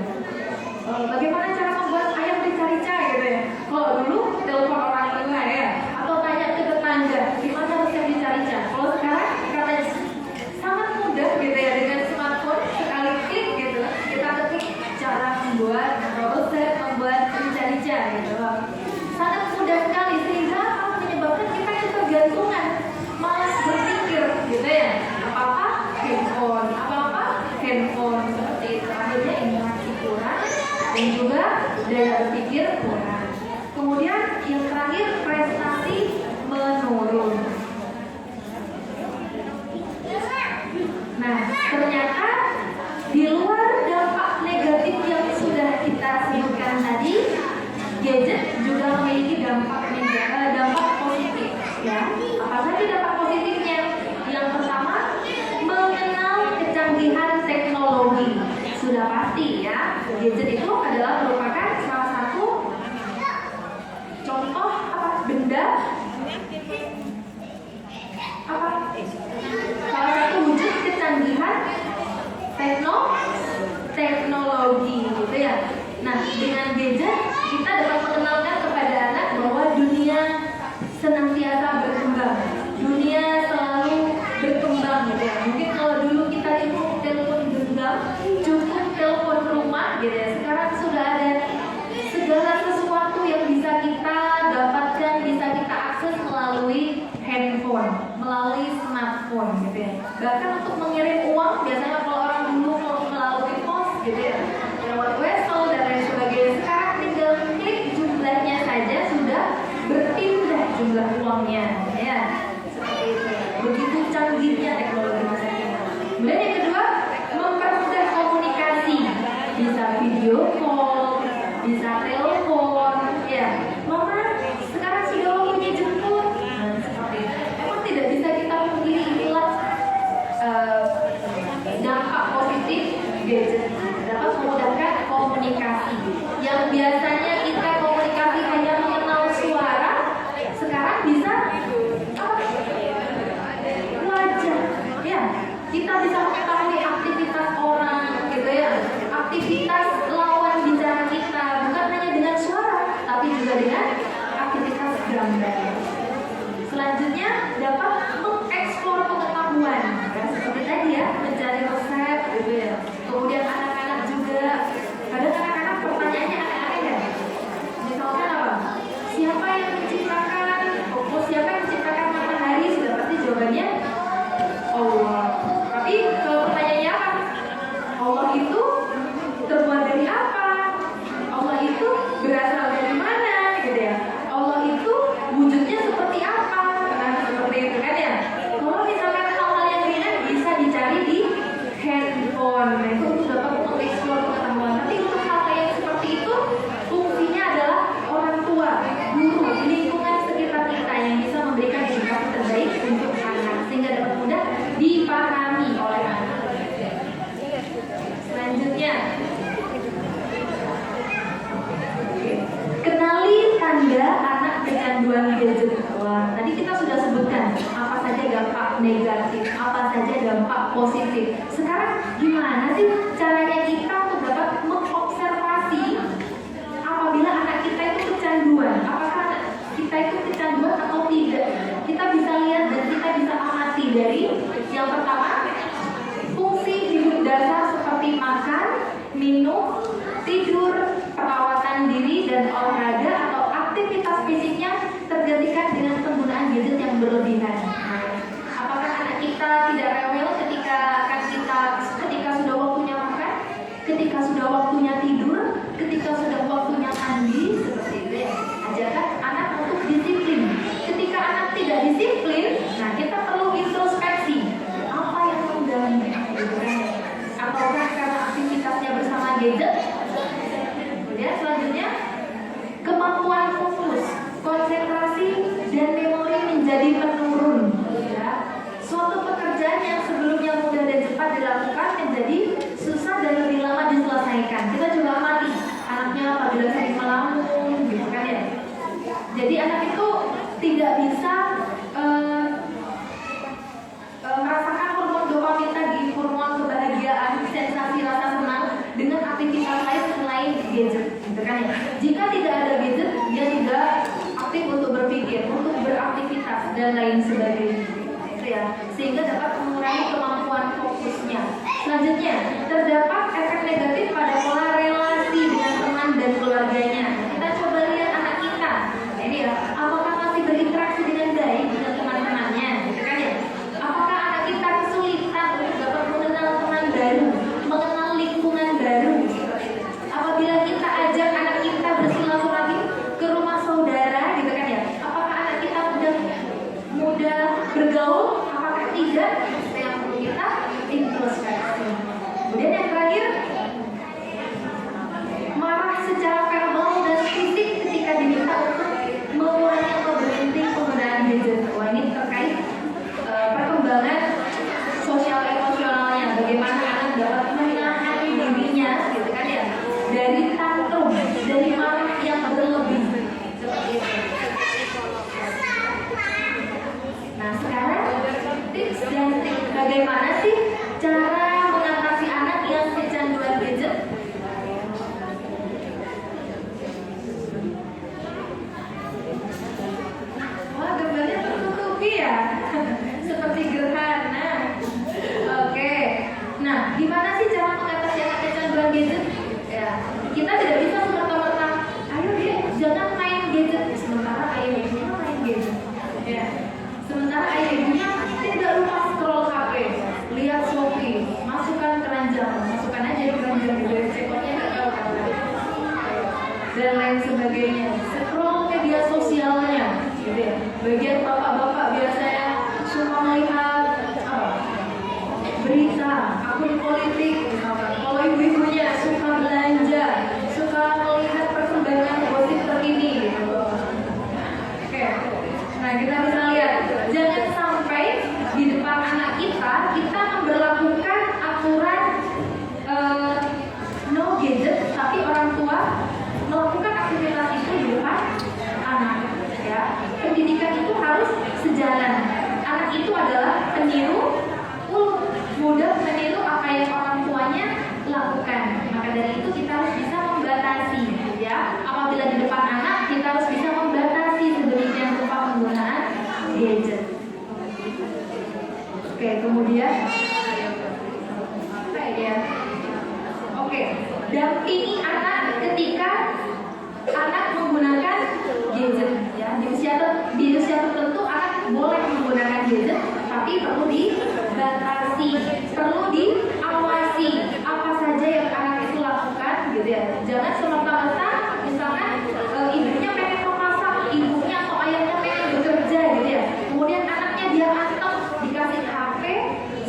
[SPEAKER 1] bagaimana cara membuat ayam rica-rica gitu ya. Kalau dulu telepon orang tua ya, atau tanya ke tetangga gimana resep rica-rica. Kalau sekarang katanya sangat mudah gitu ya, dengan smartphone sekali klik gitu kita ketik cara membuat atau resep membuat rica-rica gitu loh. Sangat mudah sekali sehingga menyebabkan kita ketergantungan, malas berpikir gitu ya. Apa-apa handphone, apa-apa handphone seperti itu. Akhirnya interaksi kurang dan juga daya berpikir kurang. Kemudian yang terakhir, prestasi menurun. Nah, ternyata di luar dampak negatif yang sudah kita sebutkan tadi, gadget juga memiliki dampak positif ya. Apa saja dampak positifnya? Yang pertama, mengenal kecanggihan teknologi. Sudah pasti ya, gadget itu adalah merupakan salah satu contoh benda salah satu wujud kecanggihan teknologi gitu ya. Nah, dengan gadget kita dapat mengenalkan kepada anak bahwa dunia senantiasa berkembang, dunia selalu berkembang gitu ya. Mungkin kalau dulu kita itu telepon genggam, cukup telepon rumah gitu ya. Sekarang sudah ada segala sesuatu yang bisa kita dapatkan, bisa kita akses melalui handphone, melalui smartphone gitu ya. Bahkan untuk mengirim uang, biasanya kalau orang dulu melalui pos gitu ya, lewat wesel dan lain sebagainya. Sekarang tinggal klik jumlahnya saja sudah berpindah jumlah uangnya ya. Seperti itu. Begitu canggihnya teknologi masa kini. Kemudian yang kedua, mempermudah komunikasi. Bisa video call, bisa telepon ya. Mama, sekarang sudah waktunya jemput. Nah, seperti itu. Memang tidak bisa kita pungkiri itulah dampak positif gadget. Dapat memudahkan komunikasi. Yang biasanya kita komunikasi hanya mengenal suara, sekarang bisa wajah ya. Kita bisa mengetahui aktivitas orang gitu ya, aktivitas lawan bicara kita, bukan hanya dengan suara tapi juga dengan aktivitas gambar. Selanjutnya dapat mengeksplor pengetahuan ya, seperti tadi ya, mencari resep gitu ya. Kemudian anak-anak juga, kadang anak-anak pertanyaannya aneh-aneh ya. Misalkan apa? Siapa yang menciptakan? Siapa yang menciptakan matahari? Sudah pasti jawabannya Allah. Tapi kalau pertanyaannya apa? Allah itu terbuat dari apa? Allah itu berasal dari mana? Gitu ya. Allah itu wujudnya seperti apa? Nah, seperti itu kan ya. Kalau misalkan hal-hal yang ringan bisa dicari di handphone. Nah, itu untuk dapat mengeksplor pengetahuan. Nanti untuk hal yang seperti itu fungsinya adalah orang tua, guru, lingkungan sekitar kita yang bisa memberikan edukasi terbaik untuk anak sehingga dapat mudah dipahami oleh anak. Selanjutnya, kenali tanda anak kecanduan gadget. Wah, tadi kita sudah sebutkan apa saja dampak negatif, apa saja dampak positif. Sekarang gimana sih caranya kita untuk dapat mengobservasi apabila anak kita itu kecanduan? Apakah anak kita itu kecanduan atau tidak? Kita bisa lihat dan kita bisa amati dari yang pertama, fungsi hidup dasar seperti makan, minum, tidur, perawatan diri dan olahraga atau aktivitas fisiknya tergantikan dengan penggunaan gadget yang berlebihan. Apakah anak kita tidak rewel ketika sudah waktunya makan, ketika sudah waktunya tidur, ketika sudah waktunya mandi, seperti itu ya. Ajarkan anak untuk disiplin. Ketika anak tidak disiplin, nah kita perlu introspeksi. Apa yang mengganggu? Ataukah karena aktivitasnya bersama gadget? Kemudian selanjutnya, kemampuan fokus, konsentrasi, dan memori menjadi menurun. Ya. Suatu pekerjaan yang ya. Jika tidak ada gadget, dia tidak aktif untuk berpikir, untuk beraktivitas dan lain sebagainya. Itu ya, sehingga dapat mengurangi kemampuan fokusnya. Selanjutnya, terdapat efek negatif pada pola relasi dengan teman dan keluarganya. Kita coba lihat anak kita. Nah, ini ya, apakah masih berinteraksi dengan baik dengan teman-temannya, gitu kan ya? Apakah anak kita kesulitan untuk dapat mengenal teman baru, mengenal lingkungan baru, seperti itu? Apabila kita ajak anak kita bersilaturahmi ke rumah saudara, gitu kan ya? Apakah anak kita mudah bergaul? Apakah tidak? Itu yang perlu kita introspeksi. Kemudian yang terakhir, marah secara verbal dan fisik ketika diminta untuk mengurangi atau berhenti penggunaan gadget. Wah, ini terkait perkembangan sosial emosionalnya, bagaimana anak dapat menahan dirinya, gitu kan ya, dari tantrum, dari marah yang berlebih, seperti itu. Nah, sekarang tips dan trik bagaimana sih cara mengatasi anak yang kecanduan gadget? Wah, gambarnya tertutupi ya. Seperti gerhana. Oke. Nah, gimana sih cara mengatasi anak kecanduan gadget? Ya, kita tidak bisa serta-merta, ayo dia jangan main gadget, sementara ayah ibunya main gadget. Ya. Sementara ayah ibunya tidak lupa scroll HP, lihat Shopee, masukkan keranjang, masukkan aja di keranjang dari cekornya nggak tahu kan, dan lain sebagainya. Scroll media sosialnya, gitu ya. Bagian bapak-bapak biasanya suka melihat berita, akun politik, misalkan. Kalau ibu-ibunya suka belanja, suka melihat perkembangan gosip terkini, gitu. Oke. Nah, kita bisa lihat, jangan sampai di depan anak kita memberlakukan aturan no gadget, tapi orang tua melakukan aktivitas itu di depan anak. Ya, pendidikan itu harus sejalan. Anak itu adalah peniru, mudah meniru apa yang orang tuanya lakukan. Maka dari itu kita harus bisa membatasi, ya. Apabila di depan anak, kita harus bisa membatasi sedemikian rupa penggunaan gadget. Oke, kemudian apa ya? Oke, dampingi anak ketika anak menggunakan gadget, ya. Di usia tertentu anak boleh menggunakan gadget, tapi perlu dibatasi, perlu diawasi apa saja yang anak itu lakukan, gitu ya. Jangan semata-mata misalkan ibunya pengen memasak, ibunya atau ayahnya pengen bekerja, gitu ya. Kemudian anaknya dia anteng, dikasih HP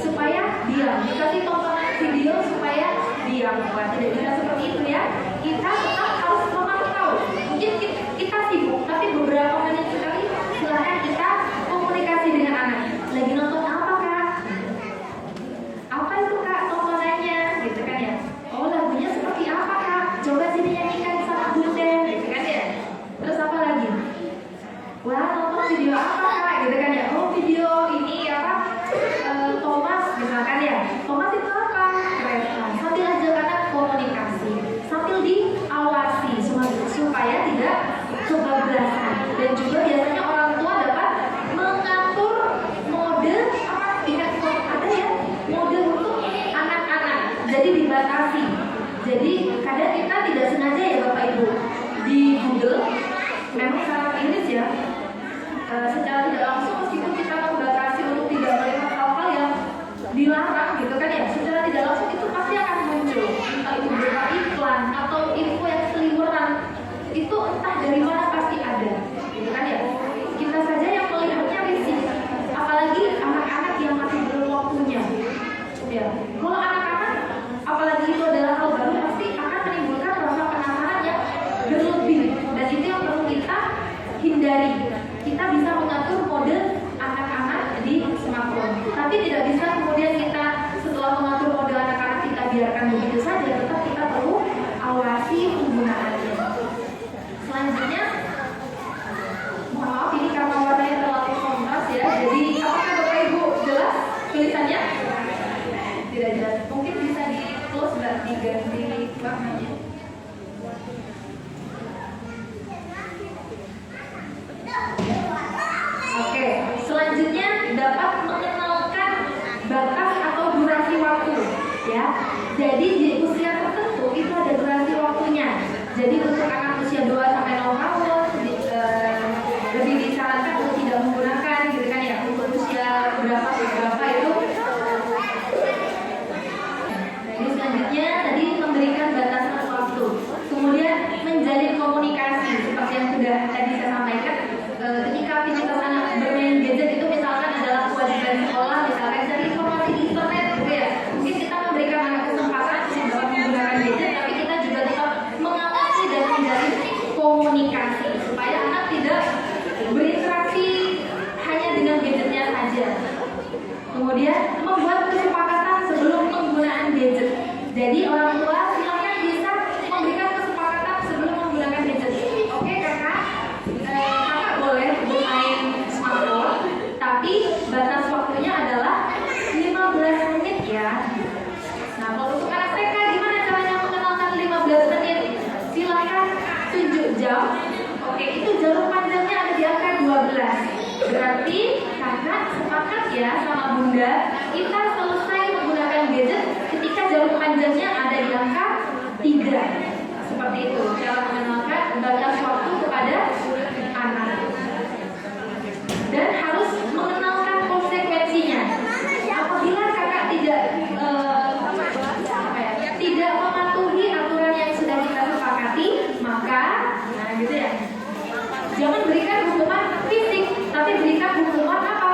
[SPEAKER 1] supaya diam, dikasih tontonan video supaya diam. Nah, tidak bisa seperti itu ya. Kita tetap harus memantau. Mungkin kita sibuk, tapi beberapa menit sekali silahkan kita komunikasi dengan anak. Lagi nonton apa, Kak? Apa itu, Kak, tontonannya? Gitu kan ya. Oh, lagunya seperti apa, Kak? Coba sini nyanyikan sama Bunda, gitu kan ya. Terus apa lagi? Wah, nonton video apa, Kak? Gitu kan ya. Oh, video ini apa? Thomas, misalkan ya. Thomas itu apa? Kereta. Sambil ajak anak komunikasi, sambil diawasi supaya tidak kebablasan. Dan juga biasanya orang tua dapat mengatur mode apa? Ingat ada ya, mode untuk anak-anak. Jadi dibatasi. Jadi kadang kita tidak sengaja ya Bapak Ibu di Google, memang sangat Inggris ya. Secara tidak langsung meskipun kita membatasi untuk tidak melihat hal-hal yang dilarang, gitu kan ya. Secara tidak langsung itu pasti akan muncul, entah itu berupa iklan atau info yang seliweran. Itu entah dari mana pasti ada, gitu kan ya. Kita saja yang melihatnya risih, apalagi anak-anak yang masih belum waktunya. Ya, kalau anak-anak, apalagi itu adalah hal baru, pasti akan menimbulkan rasa penasaran yang berlebih, dan itu yang perlu kita hindari. Kita bisa mengatur mode anak-anak di smartphone, tapi tidak bisa kemudian kita setelah mengatur mode anak-anak kita biarkan begitu saja. Tetap kita perlu awasi penggunaannya. Selanjutnya, mohon maaf ini karena warnanya terlalu kontras ya. Jadi apakah Bapak Ibu jelas tulisannya? Tidak jelas. Mungkin bisa di close dan diganti warnanya. waktu, ya. Jadi di usia tertentu itu ada durasi waktunya. Jadi untuk anak usia 2 sampai 0 tahun lebih disarankan untuk tidak menggunakan, gitu kan ya. Untuk usia berapa itu. Ini selanjutnya tadi memberikan batasan waktu. Kemudian menjalin komunikasi seperti yang sudah tadi saya sampaikan. Ketika aktivitas anak bermain gadget itu misalkan adalah kewajiban sekolah, misalkan cari informasi di internet, gitu ya. Mungkin kita memberikan anak kesempatan untuk dapat menggunakan gadget, tapi kita juga tetap mengawasi dan menjalin komunikasi supaya anak tidak berinteraksi hanya dengan gadgetnya saja. Kemudian membuat kesepakatan sebelum penggunaan gadget. Jadi orang tua silakan bisa memberikan kesepakatan sebelum menggunakan gadget. Oke kakak, kakak boleh bermain smartphone, tapi batas waktunya adalah 15 menit ya. Nah kalau untuk anak TK gimana caranya mengenalkan 15 menit? Silakan tunjuk jam. Oke, itu jarum panjangnya ada di angka 12. Berarti kakak sepakat ya sama bunda, kita selesai menggunakan gadget ketika jarum panjangnya ada di angka 3. Seperti itu cara mengenalkan batas waktu kepada anak. Dan harus mengenalkan konsekuensinya. Apabila kakak tidak mematuhi aturan yang sudah kita sepakati, maka gitu ya. Jangan berikan hukuman fisik, tapi berikan hukuman apa?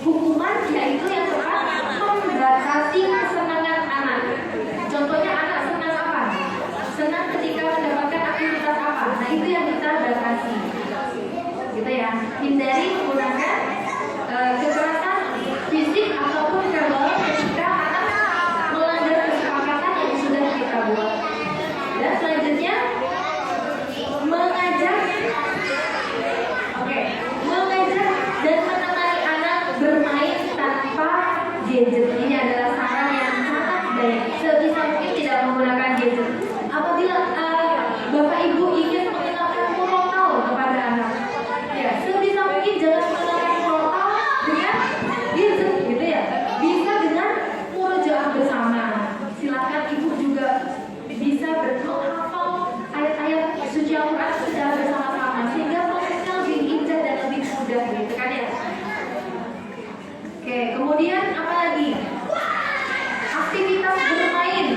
[SPEAKER 1] Hukuman yaitu yang tepat membatasi kesenangan anak. Contohnya anak senang apa? Senang ketika mendapatkan aktivitas apa? Nah itu yang kita batasi. Gitu ya. Hindari menggunakan kekerasan fisik ataupun verbal ketika anak melanggar kesepakatan yang sudah kita buat. Dan selanjutnya mengajak dan menemani anak bermain tanpa gadget. Ini adalah saran yang sangat baik. Sebisa mungkin tidak menggunakan gadget. Apabila bapak ibu ingin mengenalkan murotal kepada anak, ya sebisa mungkin jangan mengenalkan murotal dengan gadget, gitu ya. Bisa dengan murojaah bersama. Silakan ibu juga bisa menghafal ayat-ayat suci Al-Quran secara bersama-sama sehingga prosesnya lebih indah dan lebih mudah, gitu kan ya. Oke, kemudian apa lagi? Aktivitas bermain.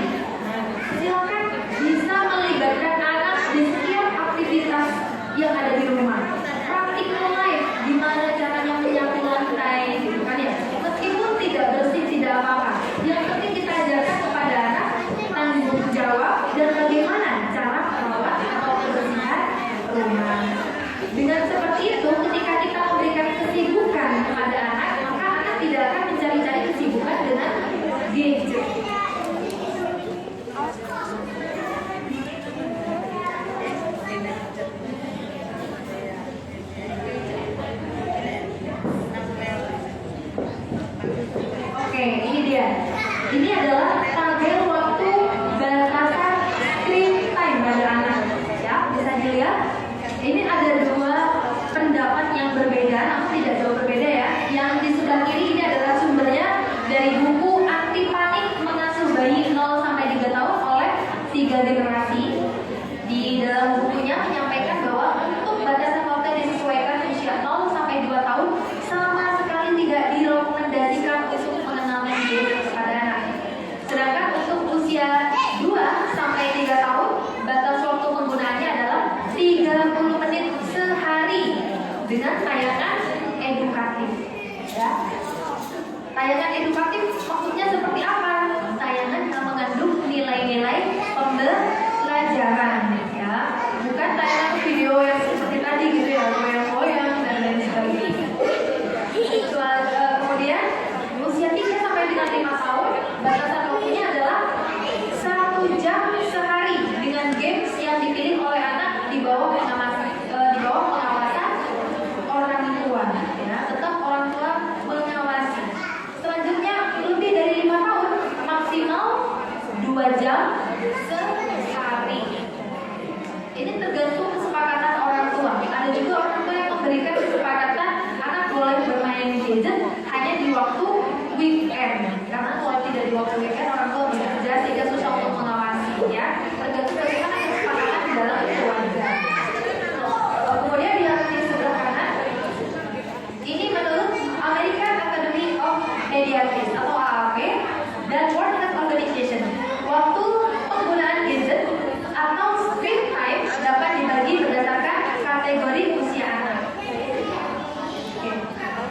[SPEAKER 1] Nah, silakan bisa melibatkan anak di setiap aktivitas yang ada di rumah. Practical life, gimana caranya menyapu lantai, gitu kan ya. Meskipun tidak bersih, tidak apa-apa. Yang penting kita ajarkan kepada anak tanggung jawab dan bagaimana cara merawat atau kebersihan rumah. Dengan seperti itu, ketika kita memberikan kesibukan kepada anak, maka anak tidak akan mencari-cari kesibukan dengan gadget. Oke, ini dia. Ini adalah tabel waktu batasan screen time pada anak. Ya, bisa dilihat. Ini ada 2 pendapat yang berbeda, namun tidak jauh berbeda ya. Yang di sebelah kiri ini adalah sumbernya dari buku Anti Panik Mengasuh Bayi 0 sampai 3 tahun oleh 3 generasi. Di dalam bukunya menyampaikan bahwa untuk batasan waktu yang disesuaikan usia 0 sampai 2 tahun sama sekali tidak direkomendasikan untuk mengenalkan gadget kepada anak. Sedangkan untuk usia 2 sampai 3 tahun, batas waktu penggunaannya adalah 30 menit sehari dengan tayangan edukatif. Ya. Tayangan edukatif maksudnya seperti apa? Tayangan yang mengandung nilai-nilai pembelajaran, ya. Bukan tayangan video yang seperti tadi gitu ya, goyang-goyang dan lain sebagainya. Kemudian usia 3 sampai dengan 5 tahun, batasan waktunya adalah 1 jam sehari dengan games yang dipilih oleh anak di bawah pengawasan orang tua. Ya, tetap orang tua mengawasi. Selanjutnya lebih dari 5 tahun, maksimal 2 jam sehari. Ini tergantung kesepakatan orang tua. Ada juga orang tua yang memberikan kesepakatan anak boleh bermain gadget hanya di waktu weekend, karena kalau tidak di 20 kan orang tua bekerja sehingga susah untuk mengawasinya, tergantung bagaimana kesepakatan di dalam keluarga. Kemudian di yang di sebelah kanan ini menurut American Academy of Pediatrics atau AAP dan World Health Organization, waktu penggunaan gadget atau screen time dapat dibagi berdasarkan kategori usia anak.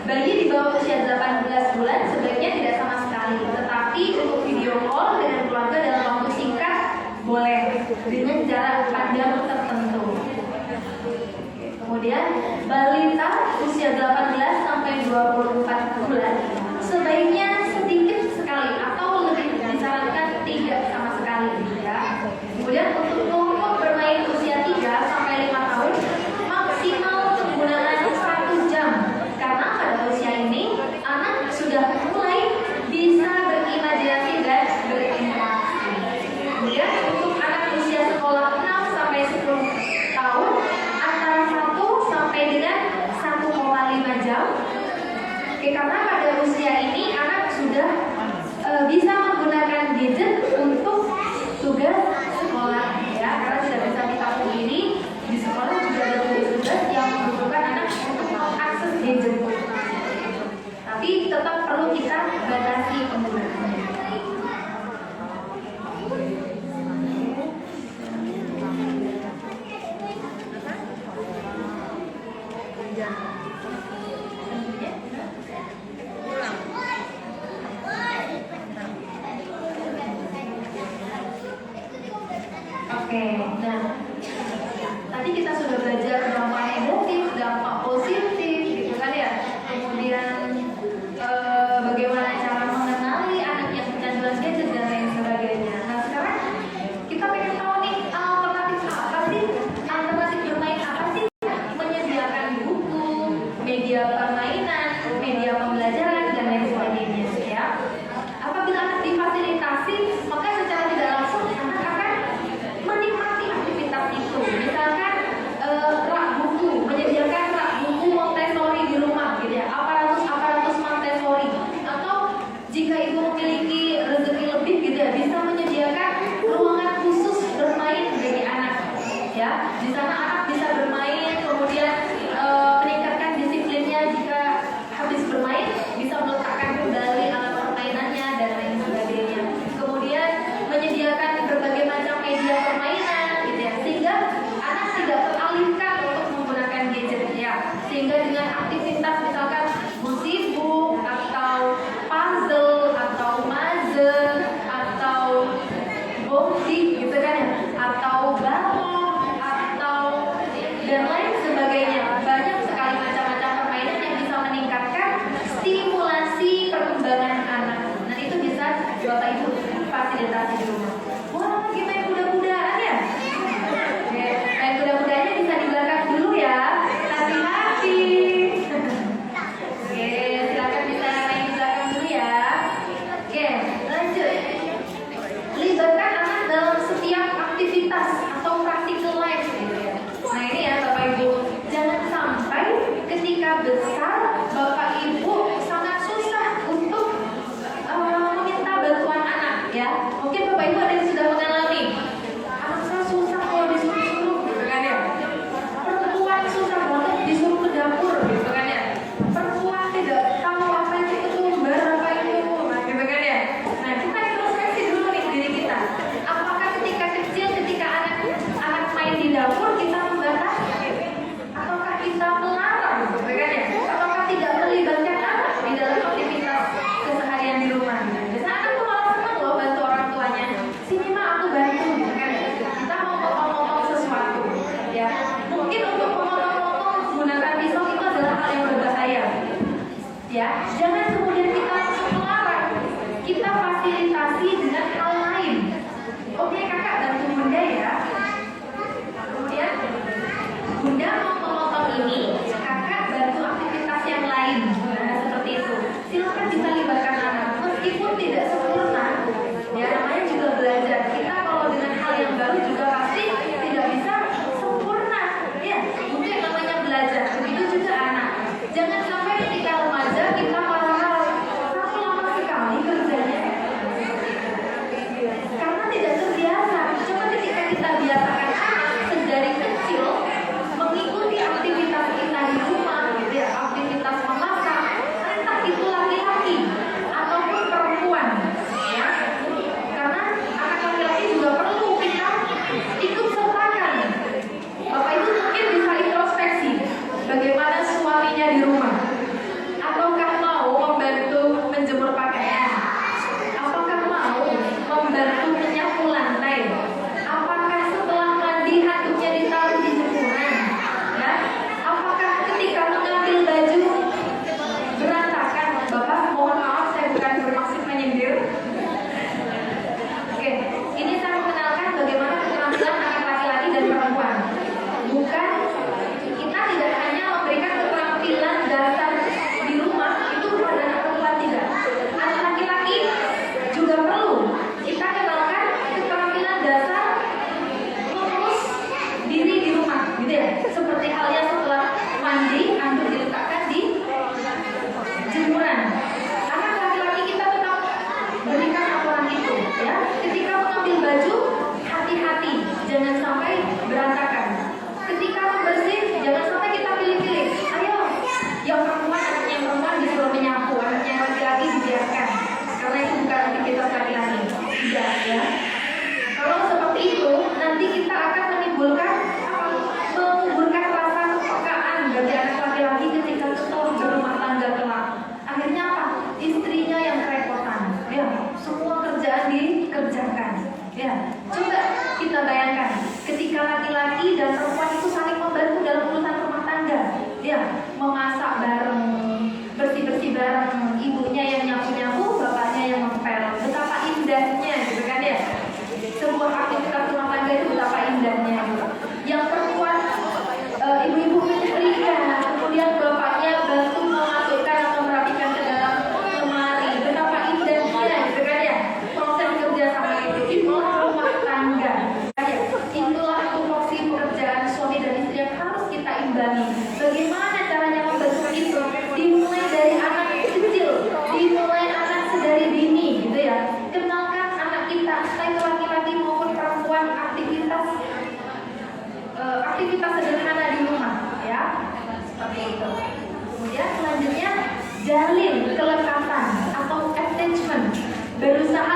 [SPEAKER 1] Bayi di bawah usia 18 bulan sebaiknya tidak sama sekali, tetapi untuk video call dengan keluarga dalam waktu singkat boleh dengan jarak pandang tertentu. Kemudian balita usia 18 sampai 24 bulan sebaiknya sedikit sekali atau lebih disarankan tidak sama sekali ya. Kemudian untuk kelompok bermain usia 3 sampai 5 tahun maksimal penggunaan 1 jam karena pada usia ini anak sudah mulai bisa berimajinasi dan berinteraksi. Kemudian untuk anak usia sekolah 6 sampai 10 tahun antara 1 sampai dengan 1,5 jam. Karena pada usia ini anak sudah bisa menggunakan gadget untuk tugas sekolah ya, karena tidak bisa kita sendiri di sekolah juga ada tugas-tugas yang membutuhkan anak untuk mengakses gadget. Tapi tetap perlu kita batasi penggunaannya. Oke, nah tadi kita sudah belajar dampak negatif, dampak positif, gitu kan ya. Kemudian bagaimana cara mengenali anak yang kecanduan gadget dan lain sebagainya. Nah sekarang kita pengen tahu nih alternatif apa sih, alternatif bermain apa sih? Menyediakan buku, media permainan, media pembelajaran dan lain sebagainya ya. Apabila anak difasilitasi, maka secara tidak langsung anak akan menikmati aktivitas itu. Misalkan rak buku, menyediakan rak buku Montessori di rumah gitu ya, aparatus Montessori, atau jika ibu memiliki rezeki lebih gitu ya, bisa menyediakan ruangan khusus bermain bagi anak ya. Di sana anak bisa bermain, kemudian meningkatkan disiplinnya. Jika habis bermain bisa meletakkan kembali alat permainannya dan lain sebagainya. Kemudian menyediakan berbagai macam media permainan gitu ya, sehingga anak tidak teralihkan untuk menggunakan gadget ya. Sehingga dengan aktivitas misalkan musibuk atau puzzle atau puzzle atau bonding gitu kan ya, atau balon atau dan lain sebagainya. Banyak sekali macam-macam permainan yang bisa meningkatkan stimulasi perkembangan anak. Nah itu bisa Bapak Ibu fasilitasi di rumah. Wah, lagi main kuda-kudaan ya? Oke, main kuda-kudanya bisa di belakang dulu ya. Hati-hati. Oke, silakan bisa main di belakang dulu ya. Oke, lanjut. Libatkan anak dalam setiap aktivitas atau practical life gitu ya. Nah ini ya Bapak Ibu, jangan sampai ketika besar Bapak Ibu sangat susah untuk meminta bantuan anak ya. Mungkin Bapak Ibu ada yang sudah mengalami, anak saya susah kalau disuruh-suruh gitu kan ya. Perempuan susah banget disuruh ke dapur gitu kan ya. Perempuan tidak tahu apa itu ketumbar, apa itu gitu kan ya. Nah kita introspeksi dulu nih diri kita. Apakah ketika kecil, ketika anak main di dapur kita membatasi, ataukah kita melarang gitu kan ya. Ataukah tidak melibatkan anak di dalam aktivitas keseharian di rumah. Biasanya anak tuh malah senang loh bantu orang tuanya. Sini mah aku bantu gitu kan ya. Kita mau potong-potong sesuatu ya. Mungkin untuk memotong-potong menggunakan pisau itu adalah hal yang berbahaya ya. Jangan kemudian kita langsung melarang, kita fasilitasi dengan hal lain. Oke kakak bantu bunda ya. Kemudian bunda mau memotong ini, kakak bantu aktivitas yang lain. Nah seperti itu. Silakan bisa libatkan anak. Meskipun tidak sempurna, ya namanya juga belajar. Kita kalau dengan hal yang baru juga pasti tidak bisa sempurna. Ya, itu yang namanya belajar. Begitu juga anak. Jangan sampai ketika remaja kita malah kamu lama sekali kerjanya. Ya, coba kita bayangkan ketika laki-laki dan perempuan itu saling membantu dalam urusan rumah tangga. Ya, memasak bareng, bersih-bersih bareng, ibunya yang nyapu-nyapu, bapaknya yang ngepel. Betapa indahnya gitu kan ya. Sebuah aktivitas rumah tangga itu betapa indahnya gitu. Yang perempuan ibu-ibu menyetrika, kemudian bapaknya bantu memasukkan atau merapikan ke dalam lemari. Betapa indahnya gitu kan ya. Proses kerja sama itu itulah rumah tangga. Ya, itulah tupoksi pekerjaan suami dan istri yang harus kita imbangi. Bagaimana caranya membantu itu? Dimulai dari anak kecil, dimulai anak sedari dini gitu ya. Kenalkan anak kita, baik laki-laki maupun perempuan, aktivitas sederhana di rumah ya, seperti itu. Kemudian selanjutnya jalin kelekatan atau attachment, berusaha